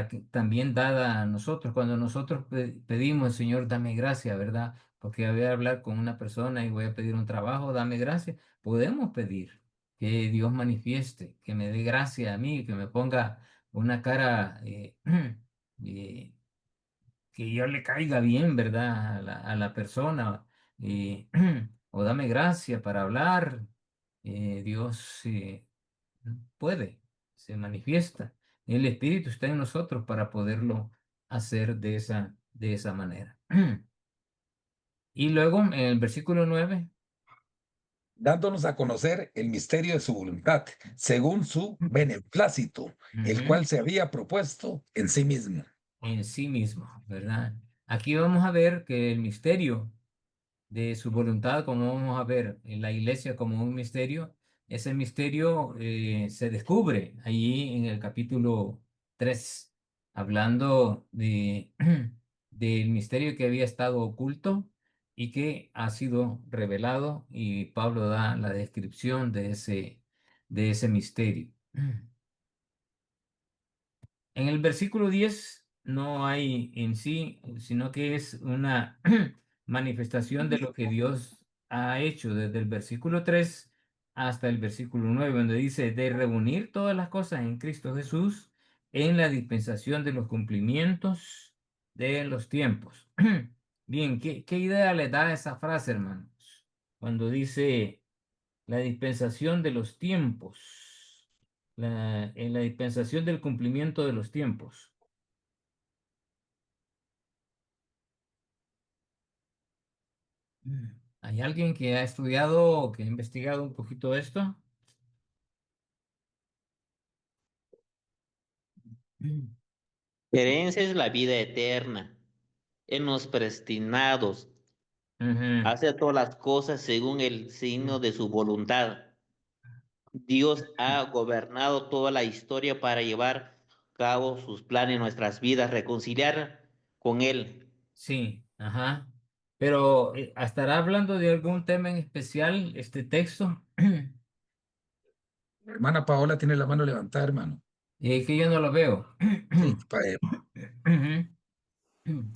que también dada a nosotros. Cuando nosotros pedimos, Señor, dame gracia, ¿verdad? Porque voy a hablar con una persona y voy a pedir un trabajo, dame gracia. Podemos pedir que Dios manifieste, que me dé gracia a mí, que me ponga una cara eh, que yo le caiga bien, ¿verdad? A la persona. eh, o dame gracia para hablar. Dios puede, se manifiesta. El Espíritu está en nosotros para poderlo hacer de esa manera. Y luego en el versículo 9. Dándonos a conocer el misterio de su voluntad, según su beneplácito, el Ujú. cual se había propuesto en sí mismo. En sí mismo, ¿verdad? Aquí vamos a ver que el misterio de su voluntad, como vamos a ver en la iglesia como un misterio, ese misterio se descubre allí en el capítulo 3 hablando del misterio que había estado oculto y que ha sido revelado, y Pablo da la descripción de ese misterio. En el versículo 10 no hay en sí, sino que es una manifestación de lo que Dios ha hecho desde el versículo 3 hasta el versículo 9, donde dice de reunir todas las cosas en Cristo Jesús en la dispensación de los cumplimientos de los tiempos. Bien, ¿qué idea le da esa frase, hermanos? Cuando dice la dispensación de los tiempos, en la dispensación del cumplimiento de los tiempos. ¿Hay alguien que ha estudiado o que ha investigado un poquito esto? Herencia es la vida eterna. En los predestinados. Ujú. Hace todas las cosas según el signo de su voluntad. Dios ha gobernado toda la historia para llevar a cabo sus planes en nuestras vidas, reconciliar con Él. Sí, ajá. Pero ¿estará hablando de algún tema en especial este texto? La hermana Paola tiene la mano levantada, hermano. Que yo no lo veo. Sí,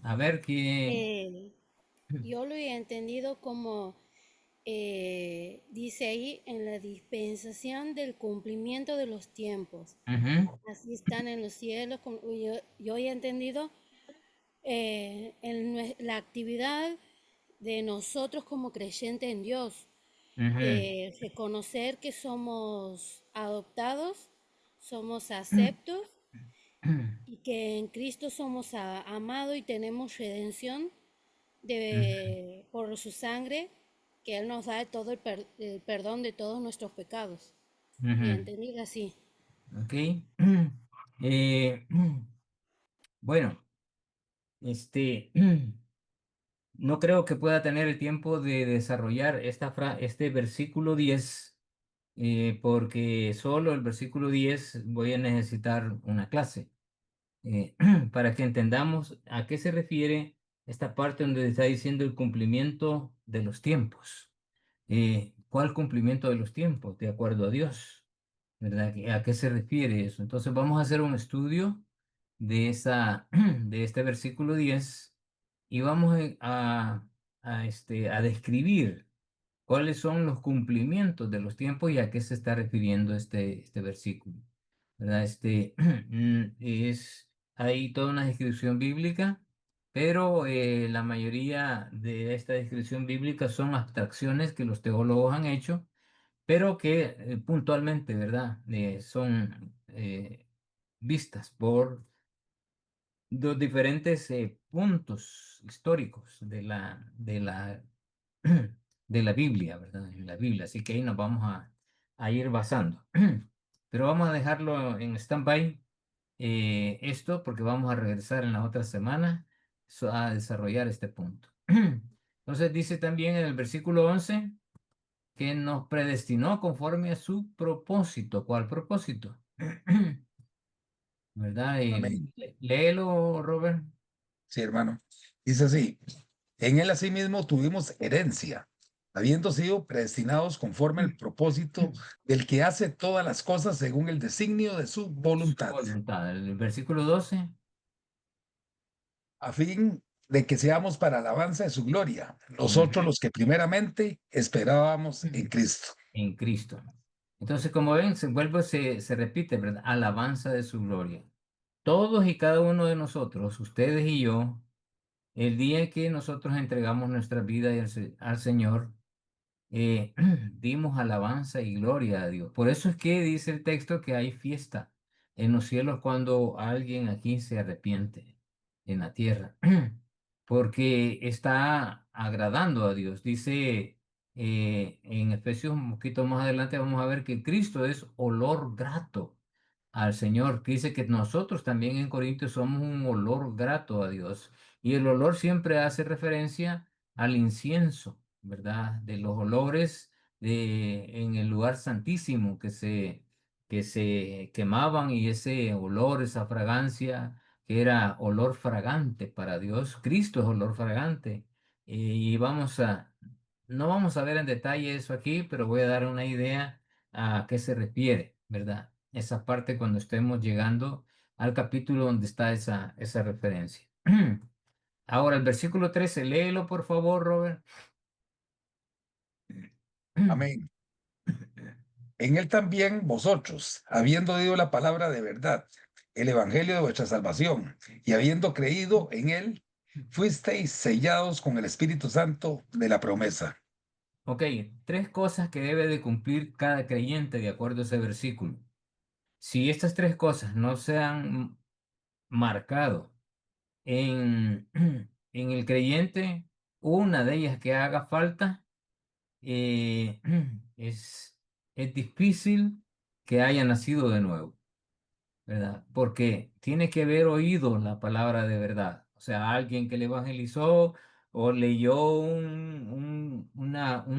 A ver qué. Eh, yo lo he entendido como dice ahí en la dispensación del cumplimiento de los tiempos. Ujú. Así están en los cielos. Yo he entendido la actividad de nosotros como creyentes en Dios, Ujú. de reconocer que somos adoptados, somos aceptos y que en Cristo somos amados y tenemos redención por su sangre, que Él nos da todo el perdón de todos nuestros pecados. Y Ujú. entendí así. Ok. Eh, bueno, este, no creo que pueda tener el tiempo de desarrollar este versículo 10, porque solo el versículo 10 voy a necesitar una clase, eh, para que entendamos a qué se refiere esta parte donde está diciendo el cumplimiento de los tiempos. ¿Cuál cumplimiento de los tiempos? De acuerdo a Dios, ¿verdad? ¿A qué se refiere eso? Entonces vamos a hacer un estudio de este versículo 10 y vamos a describir cuáles son los cumplimientos de los tiempos y a qué se está refiriendo este versículo, ¿verdad? Hay toda una descripción bíblica, pero la mayoría de esta descripción bíblica son abstracciones que los teólogos han hecho, pero que puntualmente, ¿verdad? Son vistas por los diferentes puntos históricos de la Biblia, ¿verdad? En la Biblia, así que ahí nos vamos a ir basando. Pero vamos a dejarlo en stand-by, esto, porque vamos a regresar en la otra semana a desarrollar este punto. Entonces dice también en el versículo 11 que nos predestinó conforme a su propósito. ¿Cuál propósito? ¿Verdad? Amén. Léelo, Robert. Sí, hermano. Dice así, en él asimismo tuvimos herencia, habiendo sido predestinados conforme al propósito del que hace todas las cosas según el designio de su Su voluntad, voluntad. El versículo 12, a fin de que seamos para alabanza de su gloria, nosotros ujú, los que primeramente esperábamos en Cristo. en Cristo. Entonces, como ven, se repite, ¿verdad? Alabanza de su gloria. Todos y cada uno de nosotros, ustedes y yo, el día que nosotros entregamos nuestra vida al Señor, eh, dimos alabanza y gloria a Dios. Por eso es que dice el texto que hay fiesta en los cielos cuando alguien aquí se arrepiente en la tierra, porque está agradando a Dios. Dice en Efesios un poquito más adelante, vamos a ver que Cristo es olor grato al Señor, que dice que nosotros también en Corintios somos un olor grato a Dios. Y el olor siempre hace referencia al incienso, ¿verdad? De los olores en el lugar santísimo que se quemaban, y ese olor, esa fragancia, que era olor fragante para Dios. Cristo es olor fragante. Y no vamos a ver en detalle eso aquí, pero voy a dar una idea a qué se refiere, ¿verdad? Esa parte cuando estemos llegando al capítulo donde está esa referencia. Ahora, el versículo 13, léelo por favor, Robert. Amén. En él también vosotros, habiendo oído la palabra de verdad, el evangelio de vuestra salvación, y habiendo creído en él, fuisteis sellados con el Espíritu Santo de la promesa. Ok, tres cosas que debe de cumplir cada creyente de acuerdo a ese versículo. Si estas tres cosas no se han marcado en, en el creyente, una de ellas que haga falta, eh, es, es difícil que haya nacido de nuevo. ¿Verdad? Porque tiene que haber oído la palabra de verdad. O sea, alguien que le evangelizó o leyó un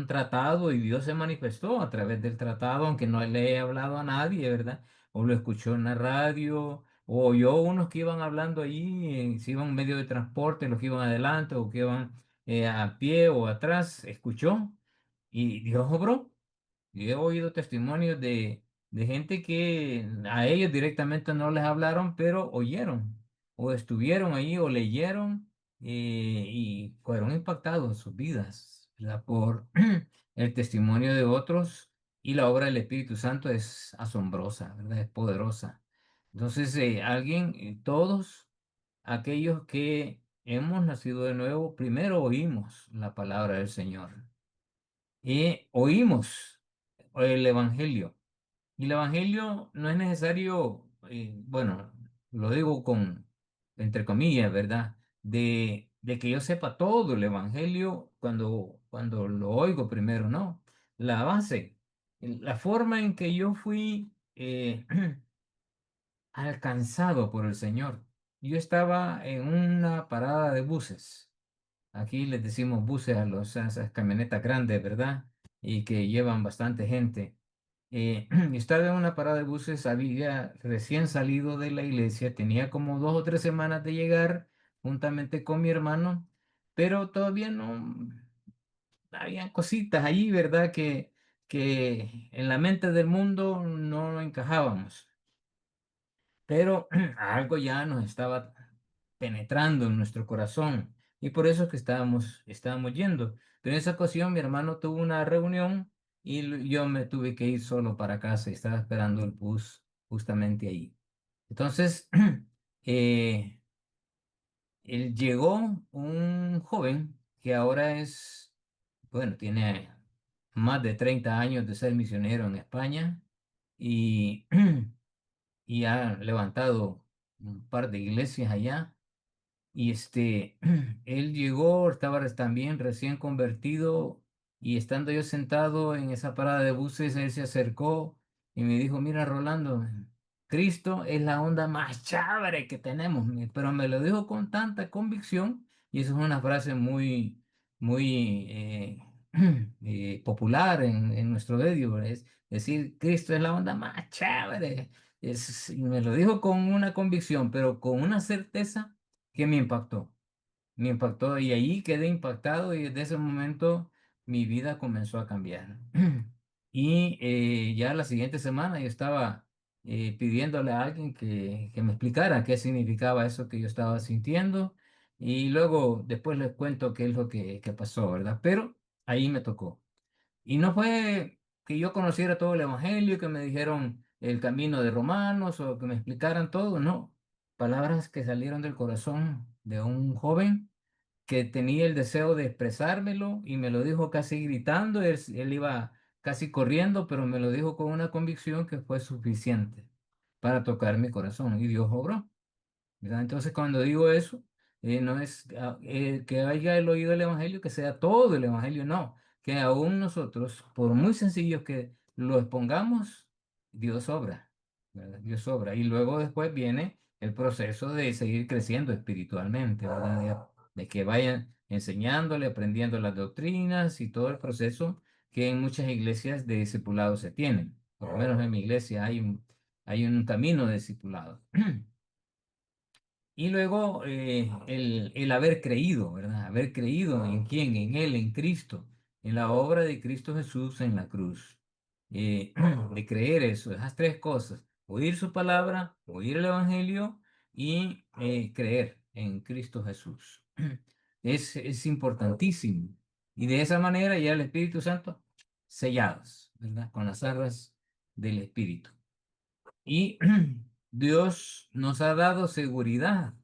tratado y Dios se manifestó a través del tratado, aunque no le haya hablado a nadie, ¿verdad? O lo escuchó en la radio, o oyó unos que iban hablando allí, si iban en medio de transporte, los que iban adelante o que iban a pie o atrás, escuchó y Dios obró. Yo he oído testimonios de gente que a ellos directamente no les hablaron, pero oyeron o estuvieron ahí o leyeron, y fueron impactados en sus vidas, ¿verdad? Por el testimonio de otros, y la obra del Espíritu Santo es asombrosa, ¿verdad? Es poderosa. Entonces, todos aquellos que hemos nacido de nuevo, primero oímos la palabra del Señor y oímos el Evangelio. Y el Evangelio no es necesario, bueno, lo digo con, entre comillas, ¿verdad? De que yo sepa todo el Evangelio cuando lo oigo primero, ¿no? La base, la forma en que yo fui alcanzado por el Señor. Yo estaba en una parada de buses. Aquí les decimos buses a esas camionetas grandes, ¿verdad? Y que llevan bastante gente. Estaba en una parada de buses, había recién salido de la iglesia, tenía como 2 o 3 semanas de llegar juntamente con mi hermano, pero todavía no había cositas allí, ¿verdad? Que en la mente del mundo no encajábamos, pero algo ya nos estaba penetrando en nuestro corazón y por eso es que estábamos yendo. Pero en esa ocasión mi hermano tuvo una reunión y yo me tuve que ir solo para casa y estaba esperando el bus justamente ahí. Entonces, eh, llegó un joven que ahora es, bueno, tiene más de 30 años de ser misionero en España y, y ha levantado un par de iglesias allá. Y él llegó, estaba también recién convertido y estando yo sentado en esa parada de buses, él se acercó y me dijo, mira, Rolando, Cristo es la onda más chévere que tenemos, pero me lo dijo con tanta convicción y eso es una frase muy popular en nuestro medio, es decir, Cristo es la onda más chévere. Y me lo dijo con una convicción, pero con una certeza que me impactó y ahí quedé impactado y desde ese momento mi vida comenzó a cambiar. Y ya la siguiente semana yo estaba pidiéndole a alguien que me explicara qué significaba eso que yo estaba sintiendo y luego después les cuento qué es lo que pasó, ¿verdad? Pero ahí me tocó. Y no fue que yo conociera todo el evangelio, que me dijeron el camino de Romanos o que me explicaran todo, no. Palabras que salieron del corazón de un joven que tenía el deseo de expresármelo y me lo dijo casi gritando, él iba casi corriendo, pero me lo dijo con una convicción que fue suficiente para tocar mi corazón y Dios obró. ¿Verdad? Entonces, cuando digo eso, no es que haya el oído del Evangelio, que sea todo el Evangelio, no, que aún nosotros, por muy sencillos que lo expongamos, Dios obra, ¿verdad? Dios obra. Y luego después viene el proceso de seguir creciendo espiritualmente, ¿verdad? De que vayan enseñándole, aprendiendo las doctrinas y todo el proceso que en muchas iglesias de discipulado se tienen. Por lo menos en mi iglesia hay un camino de discipulado. Y luego el haber creído, ¿verdad? Haber creído en quién, en Él, en Cristo, en la obra de Cristo Jesús en la cruz. De creer eso, esas tres cosas, oír su palabra, oír el Evangelio y creer en Cristo Jesús. Es importantísimo. Y de esa manera ya el Espíritu Santo sellados, ¿verdad? Con las arras del Espíritu. Y Dios nos ha dado seguridad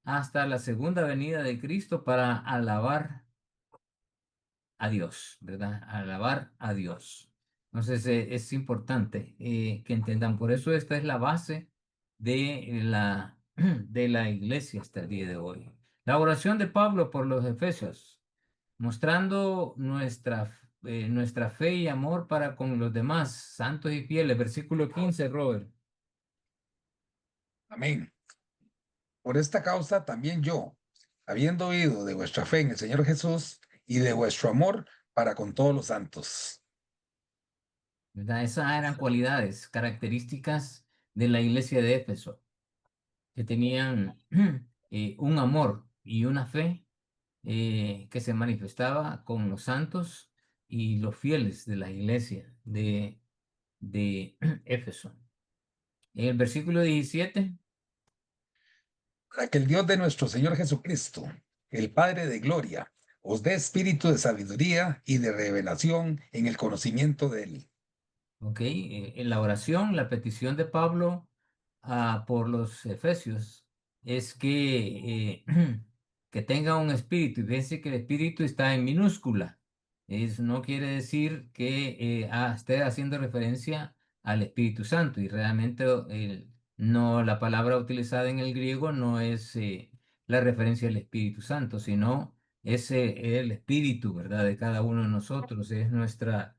hasta la segunda venida de Cristo para alabar a Dios, ¿verdad? Alabar a Dios. Entonces es importante que entendan. Por eso esta es la base de la iglesia hasta el día de hoy. La oración de Pablo por los Efesios, mostrando nuestra fe y amor para con los demás, santos y fieles. Versículo 15, Robert. Amén. Por esta causa también yo, habiendo oído de vuestra fe en el Señor Jesús y de vuestro amor para con todos los santos. ¿Verdad? Esas eran cualidades, características de la iglesia de Éfeso, que tenían un amor y una fe que se manifestaba con los santos y los fieles de la iglesia de Éfeso. En el versículo 17, Para que el Dios de nuestro Señor Jesucristo, el Padre de gloria, os dé espíritu de sabiduría y de revelación en el conocimiento de Él. ¿ok? En la oración, la petición de Pablo por los Efesios es que que tenga un espíritu. Y fíjense que el espíritu está en minúscula. No quiere decir que esté haciendo referencia al Espíritu Santo. Y realmente no, la palabra utilizada en el griego no es la referencia al Espíritu Santo, sino es el espíritu, ¿verdad? De cada uno de nosotros. Es nuestra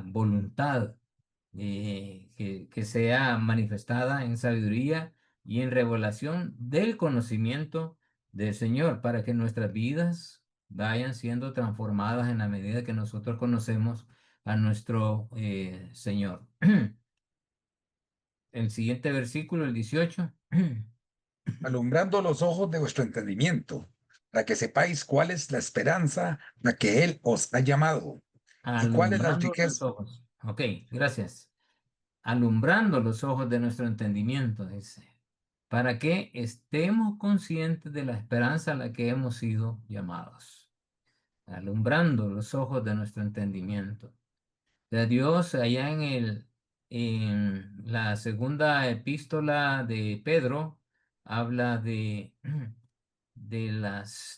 voluntad que sea manifestada en sabiduría y en revelación del conocimiento del Señor, para que nuestras vidas vayan siendo transformadas en la medida que nosotros conocemos a nuestro Señor. El siguiente versículo, el 18. alumbrando los ojos de vuestro entendimiento, para que sepáis cuál es la esperanza a que Él os ha llamado y cuáles las Alumbrando los riquezas. ojos. Ok, gracias. Alumbrando los ojos de nuestro entendimiento, dice, para que estemos conscientes de la esperanza a la que hemos sido llamados. Alumbrando los ojos de nuestro entendimiento. De Dios, allá en la segunda epístola de Pedro, habla de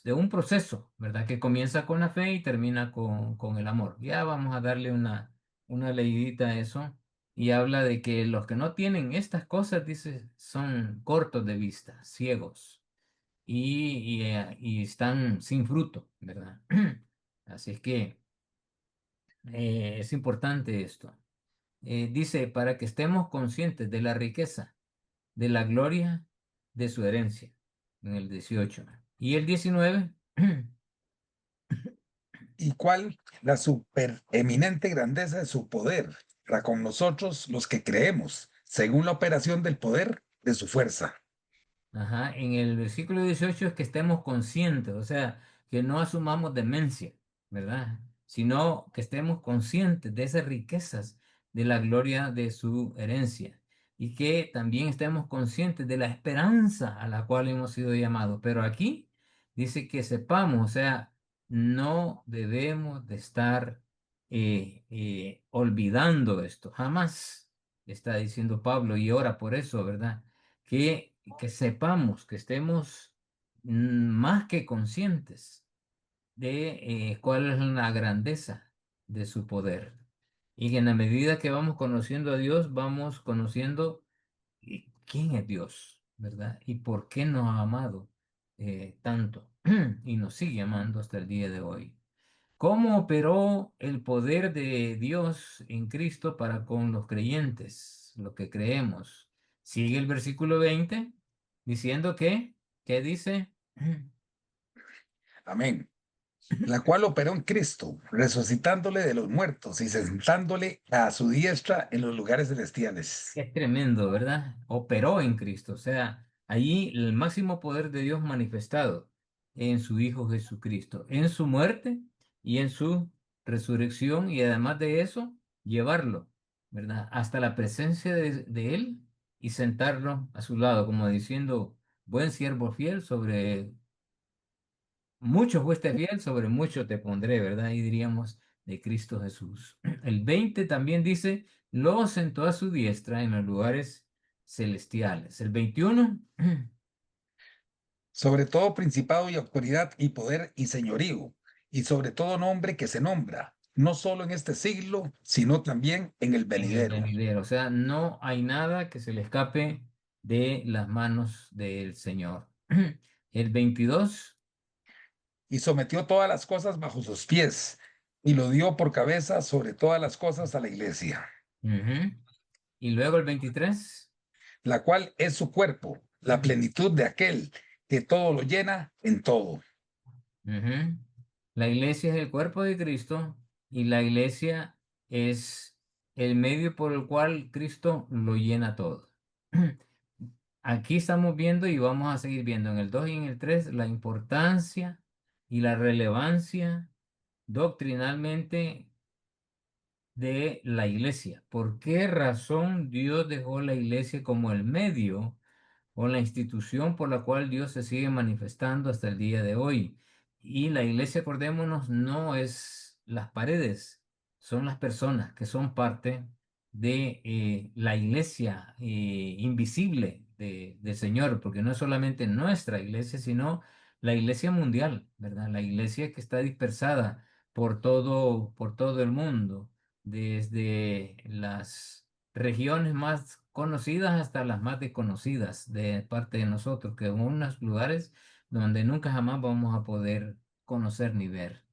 un proceso, ¿verdad? Que comienza con la fe y termina con el amor. Ya vamos a darle una leidita a eso. Y habla de que los que no tienen estas cosas, dice, son cortos de vista, ciegos, y están sin fruto, ¿verdad? Así es que es importante esto. Dice, para que estemos conscientes de la riqueza, de la gloria de su herencia, en el 18. Y el 19, Y cuál la supereminente grandeza de su poder para con nosotros los que creemos, según la operación del poder de su fuerza. ajá, en el versículo 18 es que estemos conscientes, o sea, que no asumamos demencia, ¿verdad? Sino que estemos conscientes de esas riquezas, de la gloria de su herencia, y que también estemos conscientes de la esperanza a la cual hemos sido llamados. Pero aquí dice que sepamos, o sea, no debemos de estar olvidando esto, jamás está diciendo Pablo, y ora por eso, ¿verdad? Que sepamos, que estemos más que conscientes de cuál es la grandeza de su poder. Y que en la medida que vamos conociendo a Dios, vamos conociendo quién es Dios, ¿verdad? Y por qué nos ha amado tanto y nos sigue amando hasta el día de hoy. ¿Cómo operó el poder de Dios en Cristo para con los creyentes, lo que creemos? Sigue el versículo 20 diciendo que, ¿qué dice? Amén. La cual operó en Cristo, resucitándole de los muertos y sentándole a su diestra en los lugares celestiales. Es tremendo, ¿verdad? Operó en Cristo, o sea, allí el máximo poder de Dios manifestado en su Hijo Jesucristo, en su muerte y en su resurrección, y además de eso, llevarlo, ¿verdad? Hasta la presencia de Él y sentarlo a su lado, como diciendo, buen siervo fiel, sobre mucho fuiste fiel, sobre mucho te pondré, ¿verdad? Y diríamos de Cristo Jesús. El 20 también dice, lo sentó a su diestra en los lugares celestiales. El 21, Sobre todo principado y autoridad y poder y señorío, y sobre todo nombre que se nombra, no solo en este siglo, sino también en el en el venidero. venidero. O sea, no hay nada que se le escape de las manos del Señor. El 22, Y sometió todas las cosas bajo sus pies, y lo dio por cabeza sobre todas las cosas a la iglesia, ujú. Y luego el 23. la cual es su cuerpo, la plenitud de aquel que todo lo llena en todo. Ujú. La iglesia es el cuerpo de Cristo y la iglesia es el medio por el cual Cristo lo llena todo. Aquí estamos viendo y vamos a seguir viendo en el 2 y en el 3 la importancia y la relevancia doctrinalmente de la iglesia. ¿Por qué razón Dios dejó la iglesia como el medio o la institución por la cual Dios se sigue manifestando hasta el día de hoy? Y la iglesia, acordémonos, no es las paredes, son las personas que son parte de la iglesia invisible del Señor, porque no es solamente nuestra iglesia, sino la iglesia mundial, ¿verdad? La iglesia que está dispersada por todo el mundo, desde las regiones más conocidas hasta las más desconocidas de parte de nosotros, que son unos lugares donde nunca jamás vamos a poder conocer ni ver.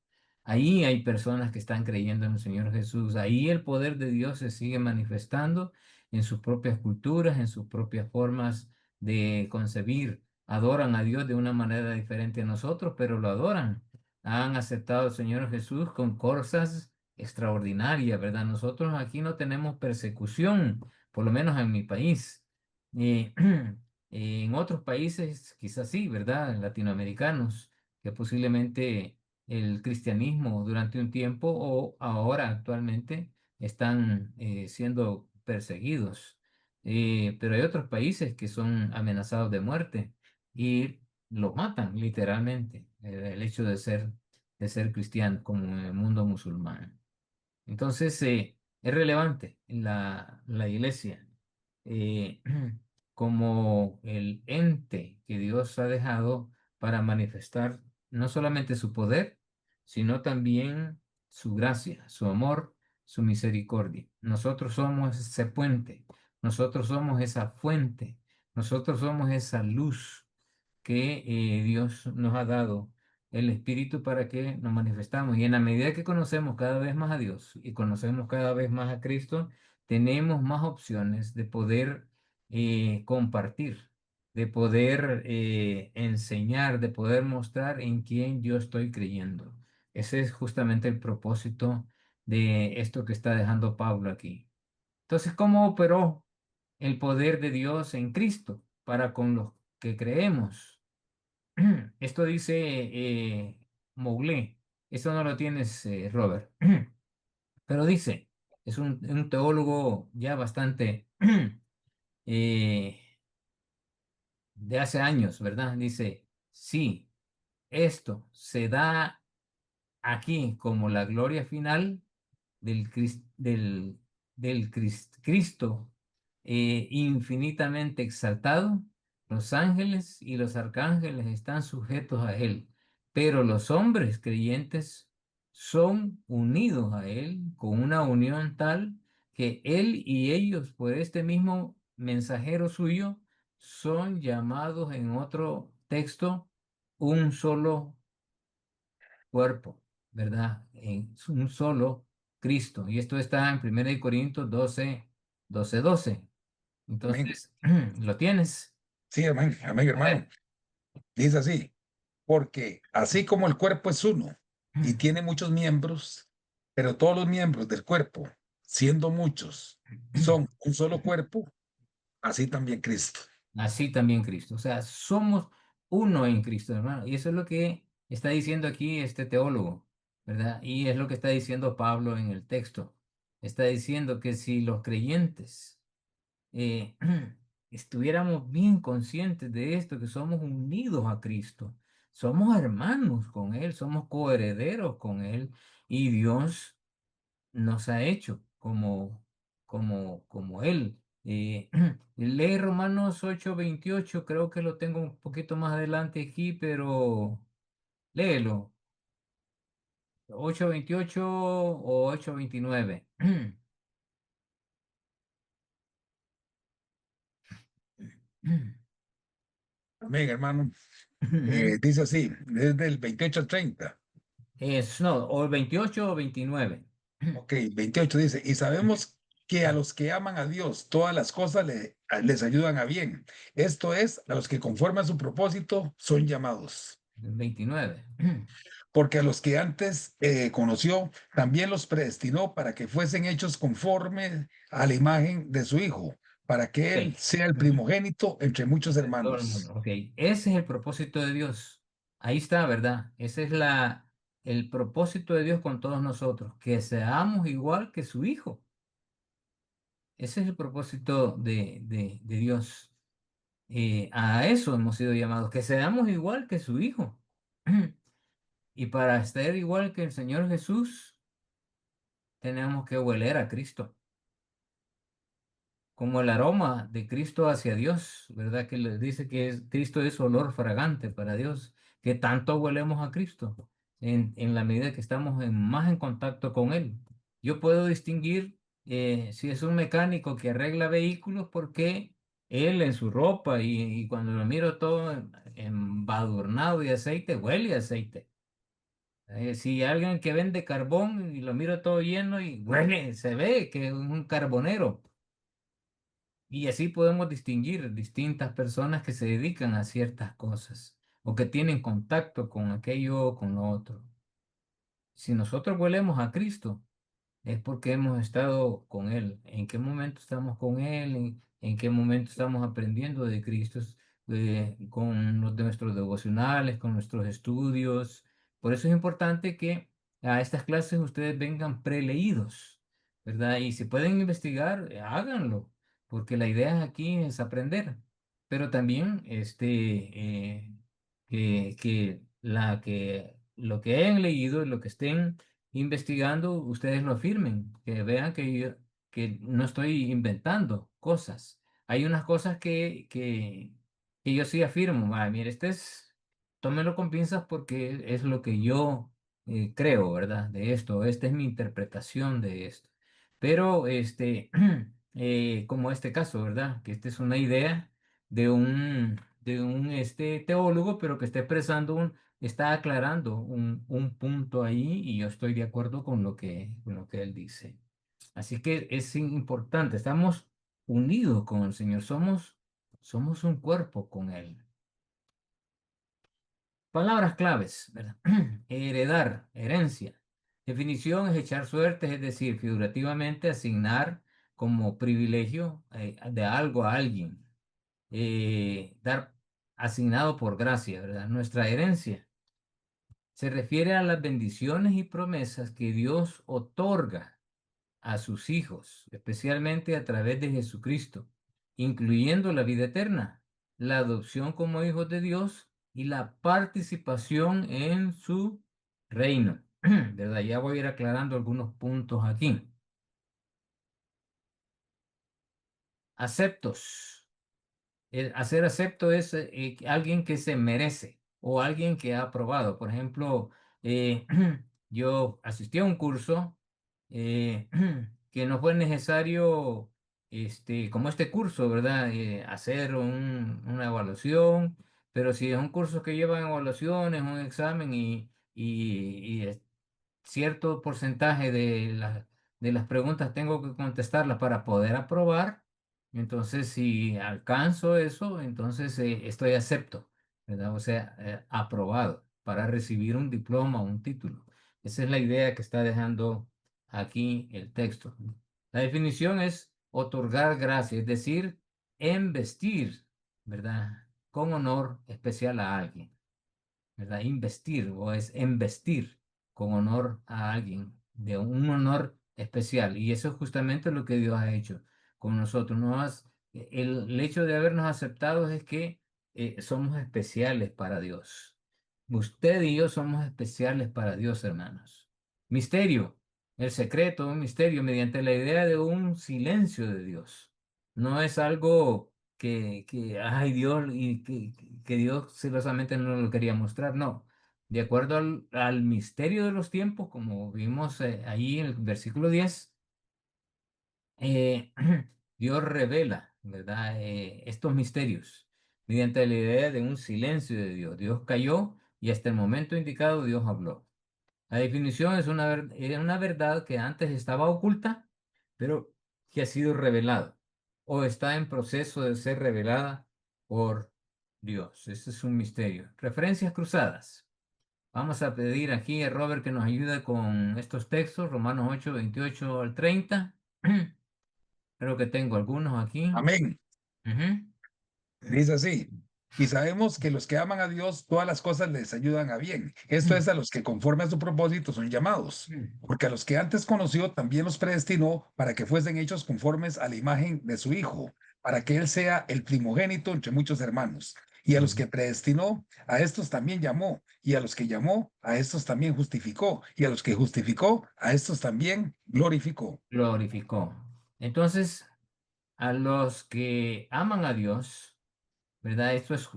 Ahí hay personas que están creyendo en el Señor Jesús. Ahí el poder de Dios se sigue manifestando en sus propias culturas, en sus propias formas de concebir. Adoran a Dios de una manera diferente a nosotros, pero lo adoran. Han aceptado al Señor Jesús con cosas extraordinarias, ¿verdad? Nosotros aquí no tenemos persecución, por lo menos en mi país. Eh, en otros países quizás sí, ¿verdad? Latinoamericanos, que posiblemente el cristianismo durante un tiempo o ahora actualmente están siendo perseguidos. Pero hay otros países que son amenazados de muerte y los matan literalmente, el hecho de ser cristiano como en el mundo musulmán. Entonces, es relevante la iglesia eh, como el ente que Dios ha dejado para manifestar no solamente su poder, sino también su gracia, su amor, su misericordia. Nosotros somos ese puente, nosotros somos esa fuente, nosotros somos esa luz que Dios nos ha dado el Espíritu para que nos manifestamos. Y en la medida que conocemos cada vez más a Dios y conocemos cada vez más a Cristo, tenemos más opciones de poder compartir, de poder enseñar, de poder mostrar en quién yo estoy creyendo. Ese es justamente el propósito de esto que está dejando Pablo aquí. Entonces, ¿cómo operó el poder de Dios en Cristo para con los que creemos? Esto dice Moulet. Esto no lo tienes, Robert. Pero dice, es un teólogo ya bastante eh, de hace años, ¿verdad? Dice, sí, esto se da aquí como la gloria final del Cristo infinitamente exaltado. Los ángeles y los arcángeles están sujetos a él, pero los hombres creyentes son unidos a él con una unión tal que él y ellos, por este mismo mensajero suyo, son llamados en otro texto un solo cuerpo, ¿verdad? En un solo Cristo. Y esto está en 1 Corintios 12. Amén. Entonces, ¿lo tienes? Sí, amén, amén, A ver. hermano. Dice así, porque así como el cuerpo es uno y tiene muchos miembros, pero todos los miembros del cuerpo, siendo muchos, son un solo cuerpo, así también Cristo. Así también Cristo. O sea, somos uno en Cristo, hermano. Y eso es lo que está diciendo aquí este teólogo, ¿verdad? Y es lo que está diciendo Pablo en el texto. Está diciendo que si los creyentes eh, estuviéramos bien conscientes de esto, que somos unidos a Cristo, somos hermanos con Él, somos coherederos con Él, y Dios nos ha hecho como Él. Lee Romanos 8:28, creo que lo tengo un poquito más adelante aquí, pero léelo. 8:28 o 8:29. Amén, hermano. Dice así, desde el 28 al 30. No, o 28 o 29. Ok, 28 dice, y sabemos que a los que aman a Dios, todas las cosas les ayudan a bien. Esto es, a los que conforme a su propósito son llamados. 29. Porque a los que antes conoció, también los predestinó para que fuesen hechos conforme a la imagen de su Hijo, para que Él Ok. sea el primogénito entre muchos De todo el mundo. hermanos. Ok. Ese es el propósito de Dios. Ahí está, ¿verdad? Ese es el propósito de Dios con todos nosotros, que seamos igual que su Hijo. Ese es el propósito de Dios. A eso hemos sido llamados, que seamos igual que su Hijo. Y para ser igual que el Señor Jesús, tenemos que hueler a Cristo, como el aroma de Cristo hacia Dios, ¿verdad? Que le dice que Cristo es olor fragante para Dios, que tanto huelemos a Cristo en la medida que estamos más en contacto con Él. Yo puedo distinguir si es un mecánico que arregla vehículos porque él en su ropa y cuando lo miro todo embadurnado de aceite, huele a aceite. Si alguien que vende carbón y lo miro todo lleno y huele, se ve que es un carbonero. Y así podemos distinguir distintas personas que se dedican a ciertas cosas o que tienen contacto con aquello o con lo otro. Si nosotros huelemos a Cristo, es porque hemos estado con Él. ¿En qué momento estamos con Él? ¿En qué momento estamos aprendiendo de Cristo? Con nuestros devocionales, con nuestros estudios. Por eso es importante que a estas clases ustedes vengan preleídos, ¿verdad? Y si pueden investigar, háganlo, porque la idea aquí es aprender. Pero también que lo que hayan leído, lo que estén investigando, ustedes lo afirmen, que vean que no estoy inventando cosas. Hay unas cosas que yo sí afirmo, mire, tómelo con pinzas porque es lo que yo creo, ¿verdad? De esto, esta es mi interpretación de esto. Pero como este caso, ¿verdad? Que esta es una idea de un teólogo, pero que está expresando está aclarando un punto ahí y yo estoy de acuerdo con lo que él dice. Así que es importante, estamos unidos con el Señor, somos un cuerpo con Él. Palabras claves, ¿verdad? Heredar, herencia. Definición es echar suertes, es decir, figurativamente asignar como privilegio de algo a alguien. Dar asignado por gracia, ¿verdad? Nuestra herencia se refiere a las bendiciones y promesas que Dios otorga a sus hijos, especialmente a través de Jesucristo, incluyendo la vida eterna, la adopción como hijos de Dios y la participación en su reino. ¿Verdad? Ya voy a ir aclarando algunos puntos aquí. Aceptos. Hacer acepto es alguien que se merece o alguien que ha aprobado. Por ejemplo, eh, yo asistí a un curso eh, que no fue necesario, como este curso, ¿verdad? Hacer una evaluación, pero si es un curso que lleva evaluaciones, un examen y cierto porcentaje de las preguntas tengo que contestarlas para poder aprobar. Entonces, si alcanzo eso, entonces estoy acepto, ¿verdad? O sea, aprobado para recibir un diploma o un título. Esa es la idea que está dejando aquí el texto. La definición es otorgar gracia, es decir, embestir, ¿verdad? Con honor especial a alguien. ¿Verdad? Investir o es embestir con honor a alguien, de un honor especial. Y eso es justamente lo que Dios ha hecho con nosotros. El hecho de habernos aceptado es que somos especiales para Dios. Usted y yo somos especiales para Dios, hermanos. Misterio, el secreto, un misterio mediante la idea de un silencio de Dios. No es algo ay Dios, y que Dios celosamente no lo quería mostrar, no. De acuerdo al misterio de los tiempos, como vimos ahí en el versículo 10, eh, Dios revela, ¿verdad? Estos misterios mediante la idea de un silencio de Dios. Dios cayó y hasta el momento indicado Dios habló. La definición es era una verdad que antes estaba oculta, pero que ha sido revelada o está en proceso de ser revelada por Dios. Ese es un misterio. Referencias cruzadas. Vamos a pedir aquí a Robert que nos ayude con estos textos, Romanos 8, 28 al 30. Creo que tengo algunos aquí. Amén. Ujú. Dice así, y sabemos que los que aman a Dios, todas las cosas les ayudan a bien. Esto es a los que conforme a su propósito son llamados, porque a los que antes conoció también los predestinó para que fuesen hechos conformes a la imagen de su Hijo, para que Él sea el primogénito entre muchos hermanos. Y a los que predestinó, a estos también llamó, y a los que llamó, a estos también justificó, y a los que justificó, a estos también glorificó. Glorificó. Entonces, a los que aman a Dios, ¿verdad? Esto es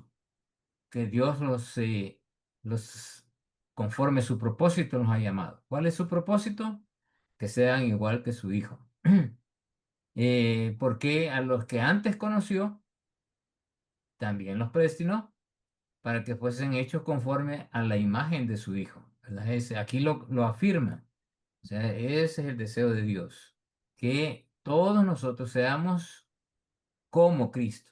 que Dios los, conforme su propósito nos ha llamado. ¿Cuál es su propósito? Que sean igual que su Hijo. Porque a los que antes conoció, también los predestinó para que fuesen hechos conforme a la imagen de su Hijo. ¿Verdad? Aquí lo afirma. O sea, ese es el deseo de Dios, que todos nosotros seamos como Cristo.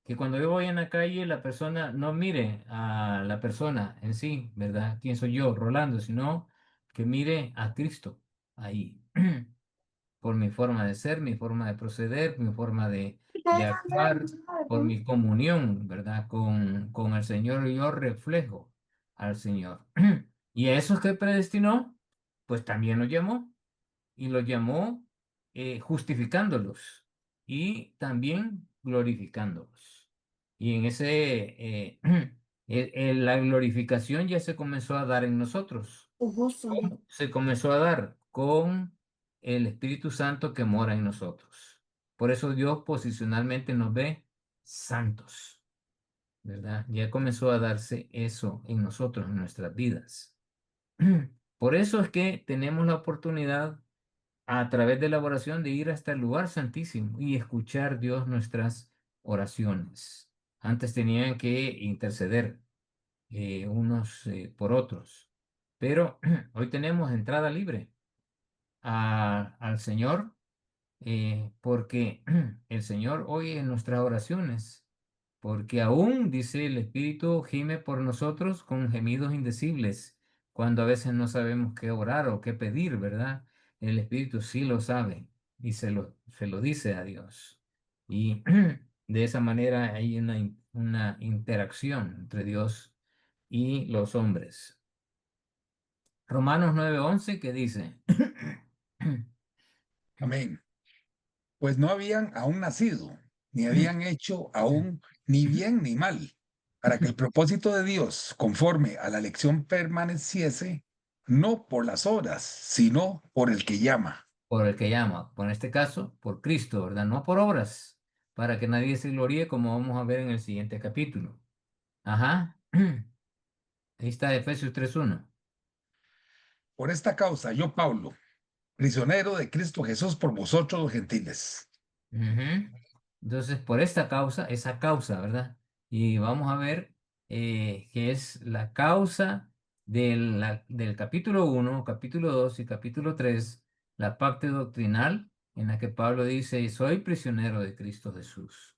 Que cuando yo voy en la calle, la persona no mire a la persona en sí, ¿verdad? ¿Quién soy yo, Rolando? Sino que mire a Cristo ahí, por mi forma de ser, mi forma de proceder, mi forma de actuar, por mi comunión, ¿verdad? Con el Señor, yo reflejo al Señor. Y a esos que predestinó, pues también los llamó y los llamó justificándolos y también glorificándolos. Y en la glorificación ya se comenzó a dar en nosotros. ¿Cómo? Se comenzó a dar con el Espíritu Santo que mora en nosotros. Por eso Dios posicionalmente nos ve santos, ¿verdad? Ya comenzó a darse eso en nosotros, en nuestras vidas. Por eso es que tenemos la oportunidad a través de la oración de ir hasta el lugar santísimo y escuchar Dios nuestras oraciones. Antes tenían que interceder unos por otros, pero hoy tenemos entrada libre al Señor porque el Señor oye nuestras oraciones, porque aún, dice el Espíritu, gime por nosotros con gemidos indecibles, cuando a veces no sabemos qué orar o qué pedir, ¿verdad? El Espíritu sí lo sabe y se lo dice a Dios. Y de esa manera hay una interacción entre Dios y los hombres. Romanos 9:11 que dice, Amén. Pues no habían aún nacido, ni habían hecho aún ni bien ni mal, para que el propósito de Dios, conforme a la elección, permaneciese, no por las obras, sino por el que llama. por el que llama, por en este caso, por Cristo, ¿verdad? No por obras, para que nadie se gloríe, como vamos a ver en el siguiente capítulo. Ajá. Ahí está Efesios 3:1. Por esta causa, yo, Pablo, prisionero de Cristo Jesús por vosotros los gentiles. Ujú. Entonces, por esta causa, esa causa, ¿verdad? Y vamos a ver que es la causa del capítulo 1, capítulo 2 y capítulo 3, la parte doctrinal en la que Pablo dice, soy prisionero de Cristo Jesús.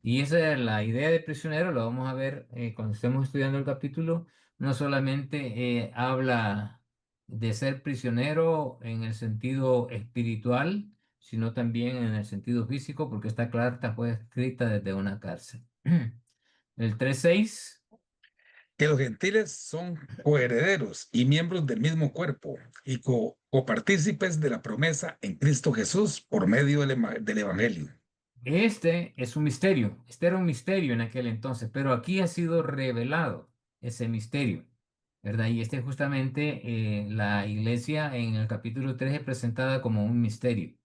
Y esa es la idea de prisionero, lo vamos a ver cuando estemos estudiando el capítulo, no solamente habla de ser prisionero en el sentido espiritual, sino también en el sentido físico, porque esta carta fue escrita desde una cárcel. El 3:6, Que los gentiles son coherederos y miembros del mismo cuerpo y copartícipes de la promesa en Cristo Jesús por medio del Evangelio. este es un misterio, este era un misterio en aquel entonces, pero aquí ha sido revelado ese misterio, ¿verdad? Y este justamente la iglesia en el capítulo 3 es presentada como un misterio.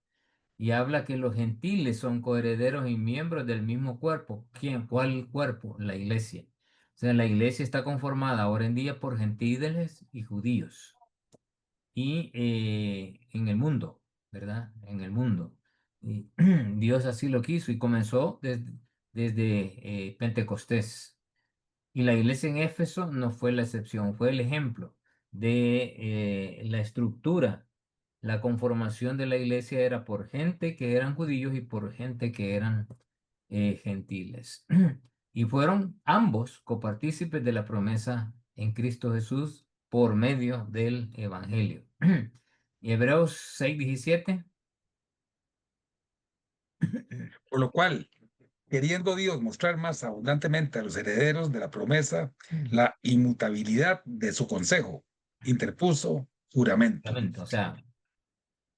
Y habla que los gentiles son coherederos y miembros del mismo cuerpo. ¿Quién? ¿Cuál cuerpo? La iglesia. O sea, la iglesia está conformada ahora en día por gentiles y judíos. Y en el mundo, ¿verdad? En el mundo. Y Dios así lo quiso y comenzó desde Pentecostés. Y la iglesia en Éfeso no fue la excepción, fue el ejemplo de la estructura. La conformación de la iglesia era por gente que eran judíos y por gente que eran gentiles. Y fueron ambos copartícipes de la promesa en Cristo Jesús por medio del Evangelio. Y Hebreos 6:17. Por lo cual, queriendo Dios mostrar más abundantemente a los herederos de la promesa la inmutabilidad de su consejo, interpuso juramento. O sea,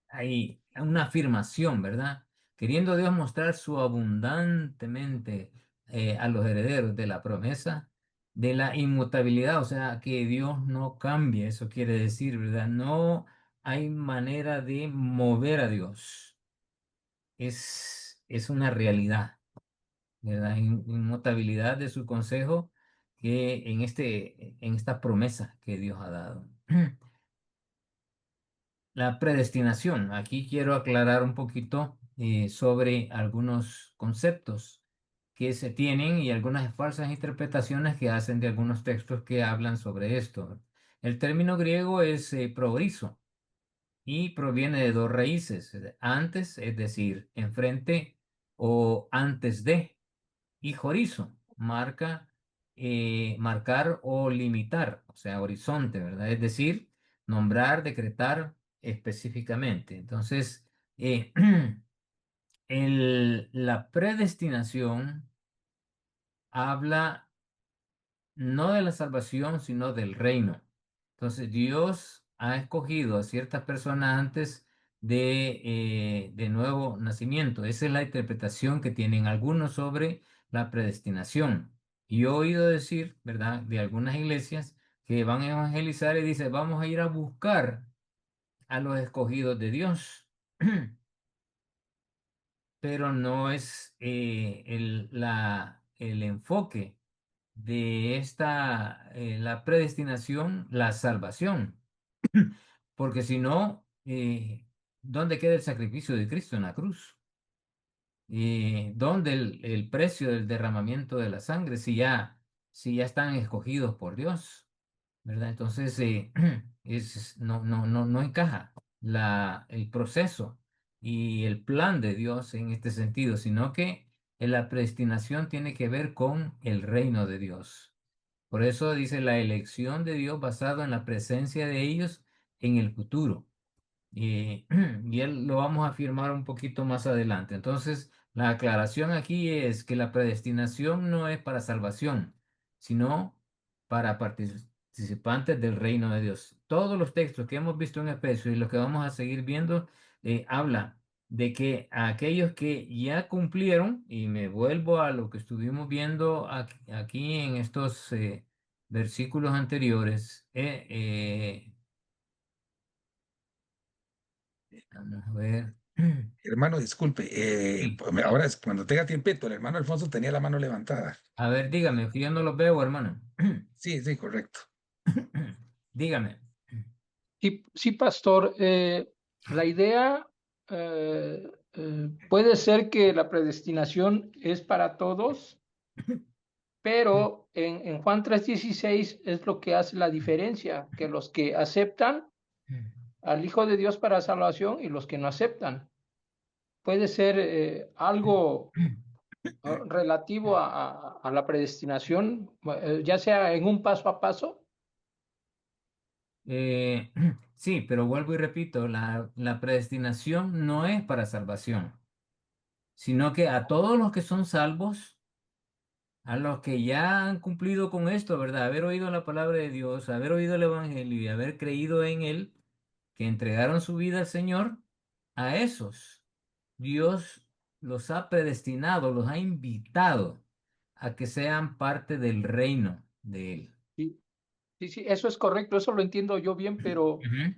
hay una afirmación, ¿verdad? Queriendo Dios mostrar su abundantemente a los herederos de la promesa, de la inmutabilidad, o sea, que Dios no cambia, eso quiere decir, ¿verdad? No hay manera de mover a Dios, es una realidad, ¿verdad? Inmutabilidad de su consejo, que en esta promesa que Dios ha dado. La predestinación. Aquí quiero aclarar un poquito sobre algunos conceptos que se tienen y algunas falsas interpretaciones que hacen de algunos textos que hablan sobre esto. El término griego es proorizo y proviene de dos raíces. Antes, es decir, enfrente o antes de, y jorizo, marcar o limitar, o sea, horizonte, ¿verdad? Es decir, nombrar, decretar específicamente. Entonces, eh, la predestinación habla no de la salvación, sino del reino. Entonces, Dios ha escogido a ciertas personas antes de nuevo nacimiento. Esa es la interpretación que tienen algunos sobre la predestinación. Y yo he oído decir, ¿verdad?, de algunas iglesias que van a evangelizar y dice, vamos a ir a buscar a los escogidos de Dios. Pero no es el enfoque de la predestinación, la salvación. Porque si no, ¿dónde queda el sacrificio de Cristo en la cruz? ¿Dónde el precio del derramamiento de la sangre si ya están escogidos por Dios? ¿Verdad? Entonces, no encaja el proceso y el plan de Dios en este sentido, sino que la predestinación tiene que ver con el reino de Dios. Por eso dice la elección de Dios basada en la presencia de ellos en el futuro. Y, y él lo vamos a afirmar un poquito más adelante. Entonces, la aclaración aquí es que la predestinación no es para salvación, sino para participantes del reino de Dios. Todos los textos que hemos visto en Efesios y los que vamos a seguir viendo, habla de que a aquellos que ya cumplieron, y me vuelvo a lo que estuvimos viendo aquí en estos versículos anteriores, vamos a ver. Hermano, disculpe, Sí. ahora es cuando tenga tiempito, el hermano Alfonso tenía la mano levantada. A ver, dígame, que yo no los veo, hermano. Sí, sí, correcto. Dígame. Sí, sí, pastor. La idea puede ser que la predestinación es para todos, pero en Juan 3:16 es lo que hace la diferencia, que los que aceptan al Hijo de Dios para salvación y los que no aceptan. Puede ser algo relativo a la predestinación, ya sea en un paso a paso. Eh, sí, pero vuelvo y repito, la predestinación no es para salvación, sino que a todos los que son salvos, a los que ya han cumplido con esto, ¿verdad? Haber oído la palabra de Dios, haber oído el Evangelio y haber creído en Él, que entregaron su vida al Señor, a esos Dios los ha predestinado, los ha invitado a que sean parte del reino de Él. Sí, sí, sí, eso es correcto, eso lo entiendo yo bien, pero Ujú.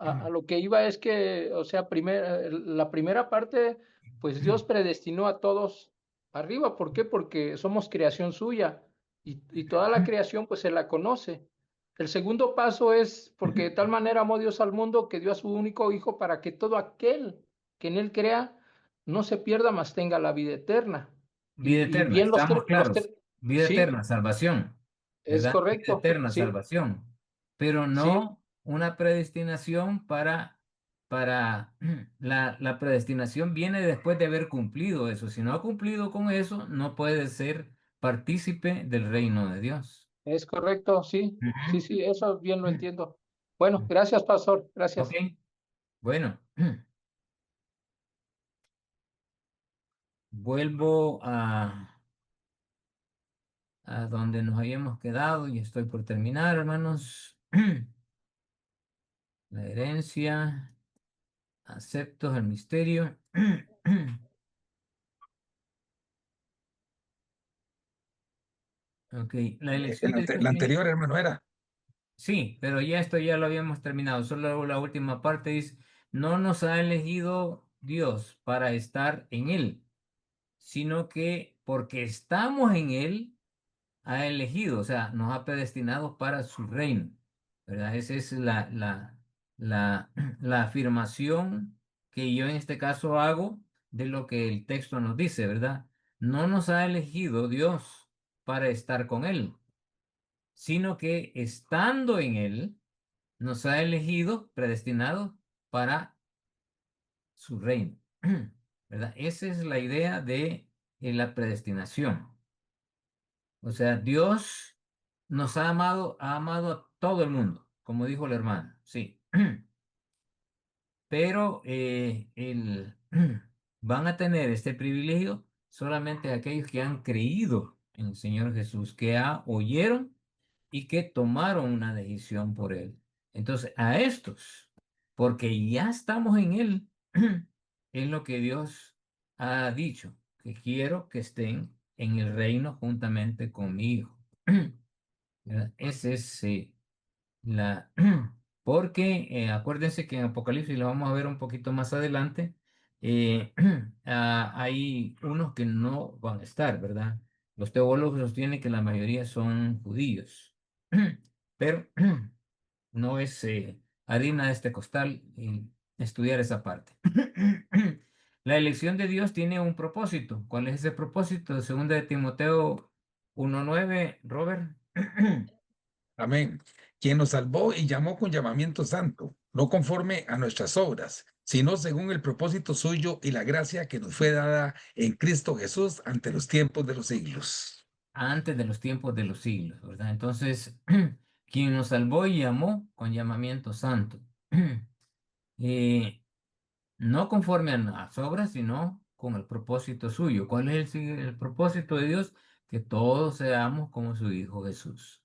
a lo que iba es que, o sea, la primera parte, pues Dios predestinó a todos arriba. ¿Por qué? Porque somos creación suya y toda la creación pues se la conoce. El segundo paso es porque de tal manera amó Dios al mundo que dio a su único hijo para que todo aquel que en él crea no se pierda, mas tenga la vida eterna. Vida Y eterna, bien estamos claros. Vida sí, eterna, salvación, es ¿verdad? Vida correcto, eterna, sí, salvación, pero sí, no una predestinación para la predestinación viene después de haber cumplido eso. Si no ha cumplido con eso, no puede ser partícipe del reino de Dios. es correcto, sí, sí, Ujú. sí, eso bien lo entiendo. Bueno, gracias, pastor, Ok, gracias. bueno, vuelvo a donde nos habíamos quedado y estoy por terminar, hermanos. La herencia, aceptos el misterio. Ok, la elección de Dios La viene. anterior, hermano, era. Sí, pero ya esto ya lo habíamos terminado. Solo la última parte dice, no nos ha elegido Dios para estar en Él, sino que porque estamos en Él, ha elegido, o sea, nos ha predestinado para su reino, ¿verdad? Esa es la, la afirmación que yo en este caso hago de lo que el texto nos dice, ¿verdad? No nos ha elegido Dios para estar con Él, sino que estando en Él, nos ha elegido, predestinado para su reino, ¿verdad? Esa es la idea de la predestinación. O sea, Dios nos ha amado a todo el mundo, como dijo el hermano, sí. Pero van a tener este privilegio solamente aquellos que han creído en el Señor Jesús, que oyeron y que tomaron una decisión por Él. Entonces, a estos, porque ya estamos en Él, es lo que Dios ha dicho, que quiero que estén en el reino juntamente conmigo. ¿Verdad? Ese es la... Porque acuérdense que en Apocalipsis lo vamos a ver un poquito más adelante, hay unos que no van a estar, ¿verdad? Los teólogos sostienen que la mayoría son judíos, pero no es harina de este costal estudiar esa parte. La elección de Dios tiene un propósito. ¿Cuál es ese propósito? Segunda de Timoteo 1:9, Robert. Amén. Quien nos salvó y llamó con llamamiento santo, no conforme a nuestras obras, sino según el propósito suyo y la gracia que nos fue dada en Cristo Jesús ante los tiempos de los siglos. Antes de los tiempos de los siglos, ¿verdad? Entonces, quien nos salvó y llamó con llamamiento santo. Eh, no conforme a las obras, sino con el propósito suyo. ¿Cuál es el propósito de Dios? Que todos seamos como su Hijo Jesús.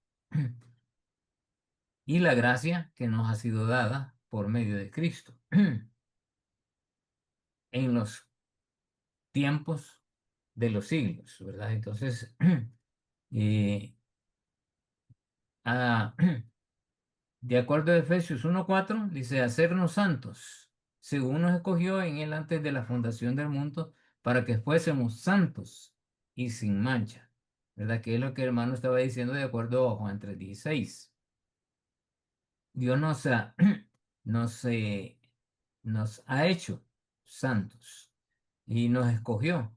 Y la gracia que nos ha sido dada por medio de Cristo en los tiempos de los siglos, ¿verdad? Entonces, eh, ah, de acuerdo a Efesios 1:4, dice, hacernos santos, según nos escogió en él antes de la fundación del mundo, para que fuésemos santos y sin mancha. ¿Verdad? Que es lo que el hermano estaba diciendo de acuerdo a Juan 3:16. Dios nos, nos ha hecho santos y nos escogió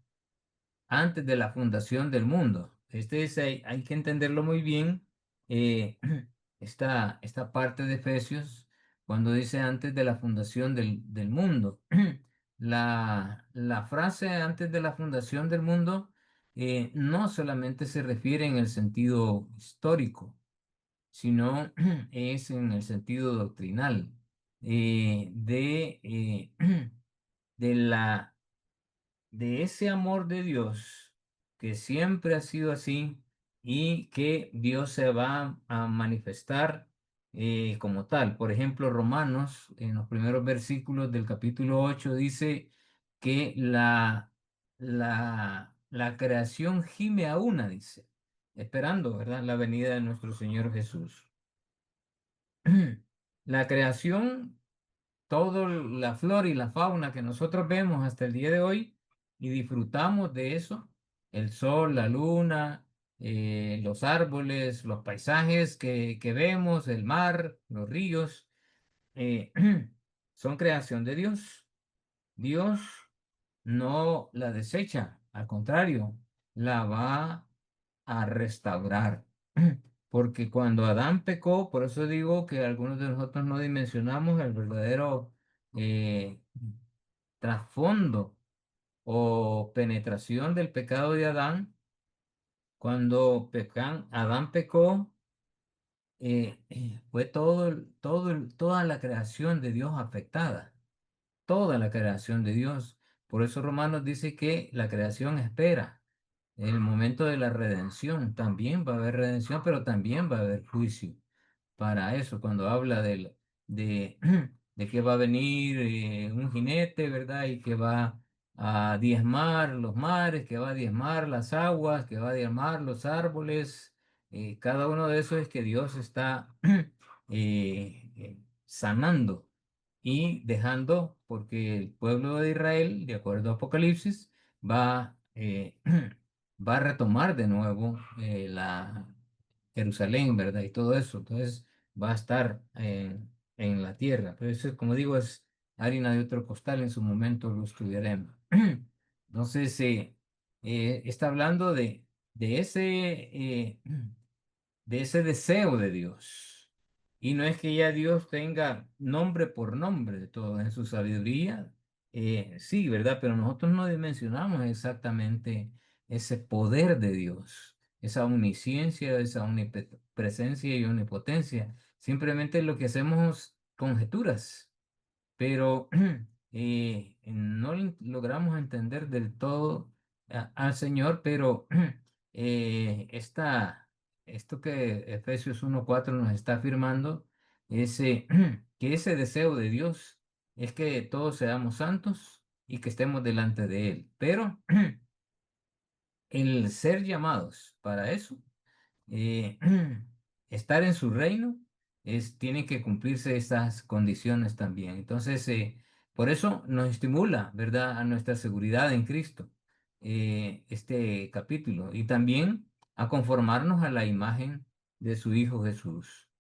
antes de la fundación del mundo. Hay que entenderlo muy bien, eh, esta parte de Efesios, cuando dice antes de la fundación del mundo. La frase antes de la fundación del mundo no solamente se refiere en el sentido histórico, sino es en el sentido doctrinal, de la de ese amor de Dios que siempre ha sido así y que Dios se va a manifestar como tal. Por ejemplo, Romanos, en los primeros versículos del capítulo 8, dice que la creación gime a una, dice, esperando, ¿verdad?, la venida de nuestro Señor Jesús. La creación, toda la flora y la fauna que nosotros vemos hasta el día de hoy y disfrutamos de eso, el sol, la luna, los árboles, los paisajes que vemos, el mar, los ríos, eh, son creación de Dios. Dios no la desecha, al contrario, la va a restaurar. Porque cuando Adán pecó, por eso digo que algunos de nosotros no dimensionamos el verdadero eh, trasfondo o penetración del pecado de Adán. Cuando Adán pecó, fue toda la creación de Dios afectada, toda la creación de Dios. Por eso Romanos dice que la creación espera el momento de la redención. También va a haber redención, pero también va a haber juicio. Para eso, cuando habla de, de que va a venir un jinete, ¿verdad? Y que va a diezmar los mares, que va a diezmar las aguas, que va a diezmar los árboles. Cada uno de esos es que Dios está sanando y dejando, porque el pueblo de Israel, de acuerdo a Apocalipsis, va va a retomar de nuevo la Jerusalén, ¿verdad? Y todo eso. Entonces va a estar en la tierra. Pero eso, como digo, es harina de otro costal. En su momento lo estudiaremos. Entonces, está hablando de ese, de ese deseo de Dios. Y no es que ya Dios tenga nombre por nombre de todo en su sabiduría, sí, ¿verdad? Pero nosotros no dimensionamos exactamente ese poder de Dios, esa omnisciencia, esa omnipresencia y omnipotencia. Simplemente lo que hacemos conjeturas, pero no logramos entender del todo al Señor, pero esto que Efesios 1:4 nos está afirmando, ese, que ese deseo de Dios es que todos seamos santos y que estemos delante de Él, pero el ser llamados para eso, eh, estar en su reino, tienen que cumplirse estas condiciones también. Entonces, por eso nos estimula, ¿verdad?, a nuestra seguridad en Cristo, este capítulo, y también a conformarnos a la imagen de su Hijo Jesús.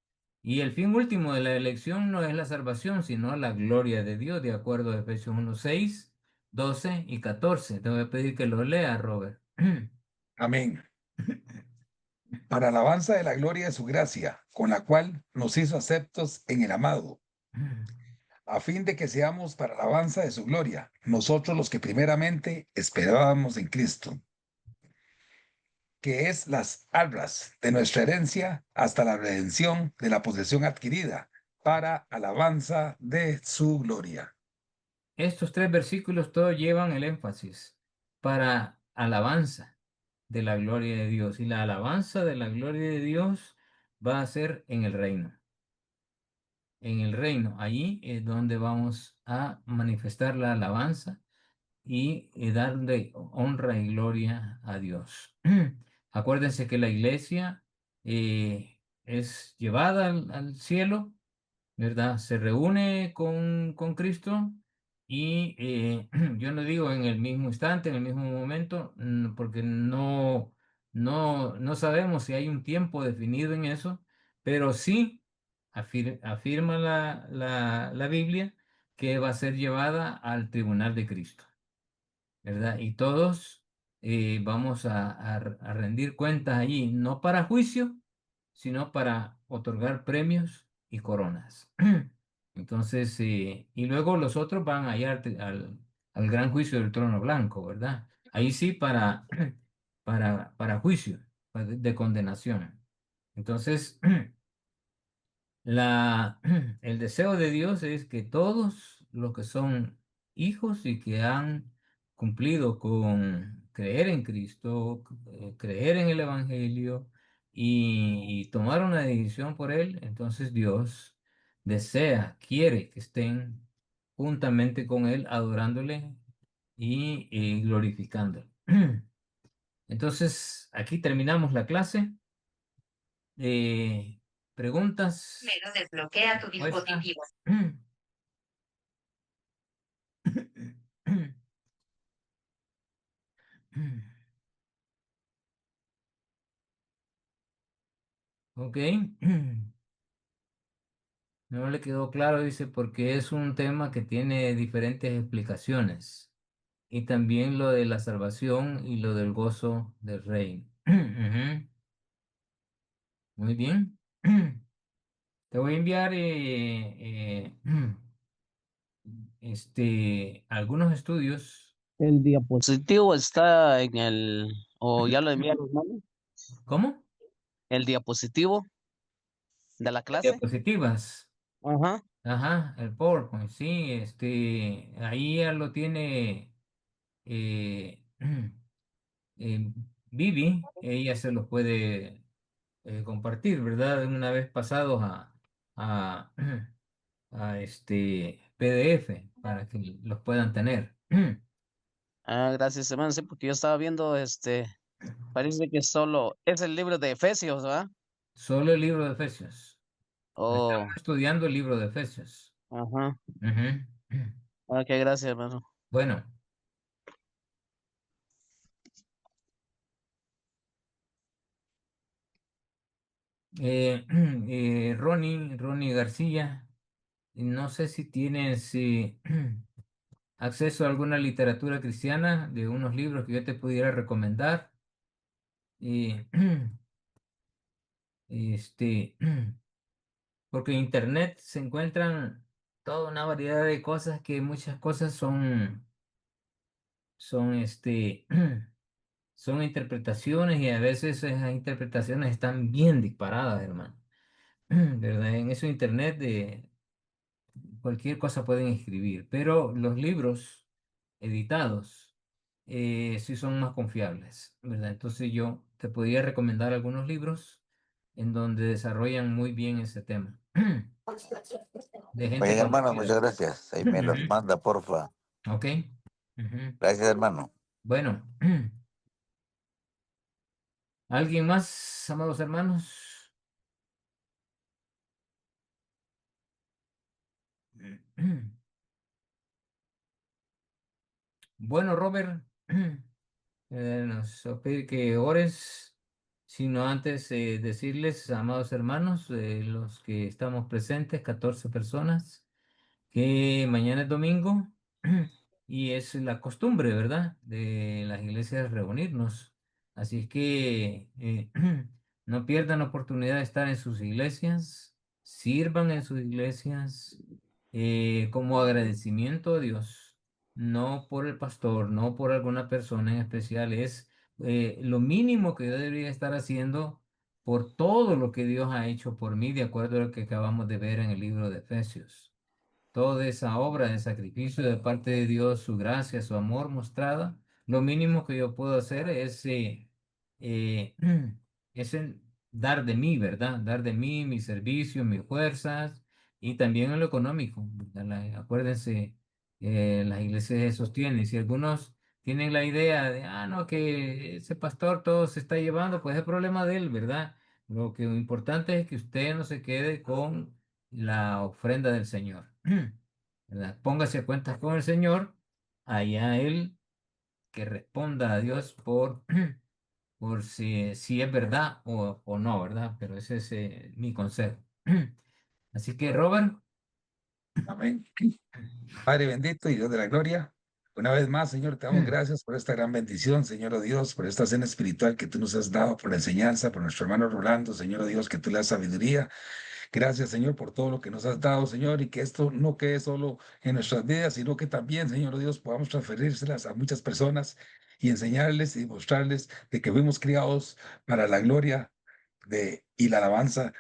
Y el fin último de la elección no es la salvación, sino la gloria de Dios, de acuerdo a Efesios 1:6, 12 y 14. Te voy a pedir que lo lea, Robert. Amén. Para alabanza de la gloria de su gracia, con la cual nos hizo aceptos en el amado, a fin de que seamos para alabanza de su gloria, nosotros los que primeramente esperábamos en Cristo, que es las arras de nuestra herencia hasta la redención de la posesión adquirida, para alabanza de su gloria. Estos tres versículos todos llevan el énfasis para alabanza de la gloria de Dios. Y la alabanza de la gloria de Dios va a ser en el reino. En el reino, allí es donde vamos a manifestar la alabanza y darle honra y gloria a Dios. Acuérdense que la iglesia es llevada al cielo, ¿verdad? Se reúne con Cristo y yo no digo en el mismo instante, en el mismo momento, porque no sabemos si hay un tiempo definido en eso, pero sí afirma la Biblia que va a ser llevada al tribunal de Cristo, ¿verdad? Y todos vamos a rendir cuentas allí, no para juicio, sino para otorgar premios y coronas. Entonces, y luego los otros van allá al gran juicio del trono blanco, ¿verdad? Ahí sí para juicio, de condenación. Entonces, el deseo de Dios es que todos los que son hijos y que han cumplido con creer en Cristo, creer en el Evangelio y tomar una decisión por él, entonces Dios desea, quiere que estén juntamente con él, adorándole y glorificándole. Entonces, aquí terminamos la clase. Preguntas. Primero desbloquea tu Respuesta. dispositivo. Ok. No le quedó claro, dice, porque es un tema que tiene diferentes explicaciones. Y también lo de la salvación y lo del gozo del rey. Ujú. Muy bien. Te voy a enviar algunos estudios. El diapositivo está en el, o ya lo enviaron, hermano. ¿Cómo? El diapositivo de la clase. Diapositivas. Ajá. Ajá, el PowerPoint, sí, ahí ya lo tiene eh, Vivi, ella se los puede compartir, ¿verdad? Una vez pasados a, a este PDF para que los puedan tener. Ah, gracias, hermano. Sí, porque yo estaba viendo, parece que solo es el libro de Efesios, ¿verdad? Solo el libro de Efesios. Oh, Estamos estudiando el libro de Efesios. ajá. Ujú. Ok, gracias, hermano. Bueno. Ronnie García, no sé si tienes acceso a alguna literatura cristiana de unos libros que yo te pudiera recomendar. Eh, este, porque en internet se encuentran toda una variedad de cosas que muchas cosas son, son interpretaciones y a veces esas interpretaciones están bien disparadas, hermano. ¿Verdad? En eso internet de cualquier cosa pueden escribir, pero los libros editados sí son más confiables, ¿verdad? Entonces yo te podría recomendar algunos libros en donde desarrollan muy bien ese tema de gente Oye, hermano, conocida. muchas gracias. Ahí me los Ujú. manda, porfa. Ok. Ujú. Gracias, hermano. Bueno, ¿alguien más, amados hermanos? Bueno, Robert, nos va a pedir que ores, sino antes decirles, amados hermanos, los que estamos presentes, 14 personas, que mañana es domingo y es la costumbre, ¿verdad?, de las iglesias reunirnos. Así es que no pierdan la oportunidad de estar en sus iglesias, sirvan en sus iglesias como agradecimiento a Dios, no por el pastor, no por alguna persona en especial, es lo mínimo que yo debería estar haciendo por todo lo que Dios ha hecho por mí, de acuerdo a lo que acabamos de ver en el libro de Efesios. Toda esa obra de sacrificio de parte de Dios, su gracia, su amor mostrada, lo mínimo que yo puedo hacer eh, es dar de mí, ¿verdad? Dar de mí, mi servicio, mis fuerzas y también en lo económico, ¿verdad? Acuérdense, las iglesias se sostienen. Si algunos tienen la idea de, no, que ese pastor todo se está llevando, pues es problema de él, ¿verdad? Lo que importante es que usted no se quede con la ofrenda del Señor. ¿Verdad? Póngase a cuentas con el Señor, allá Él que responda a Dios por si es verdad o no, ¿verdad? Pero ese es mi consejo. Así que, Robert, Amén. Padre bendito y Dios de la gloria, una vez más, Señor, te damos gracias por esta gran bendición, Señor oh Dios, por esta cena espiritual que tú nos has dado, por la enseñanza, por nuestro hermano Rolando, Señor oh Dios, que tú le das sabiduría. Gracias, Señor, por todo lo que nos has dado, Señor, y que esto no quede solo en nuestras vidas, sino que también, Señor oh Dios, podamos transferírselas a muchas personas y enseñarles y mostrarles de que fuimos criados para la gloria y la alabanza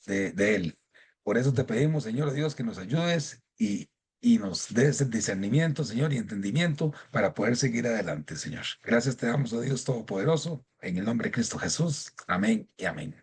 de Él. Por eso te pedimos, Señor Dios, que nos ayudes y nos des el discernimiento, Señor, y entendimiento para poder seguir adelante, Señor. Gracias te damos, oh Dios Todopoderoso, en el nombre de Cristo Jesús. Amén y amén.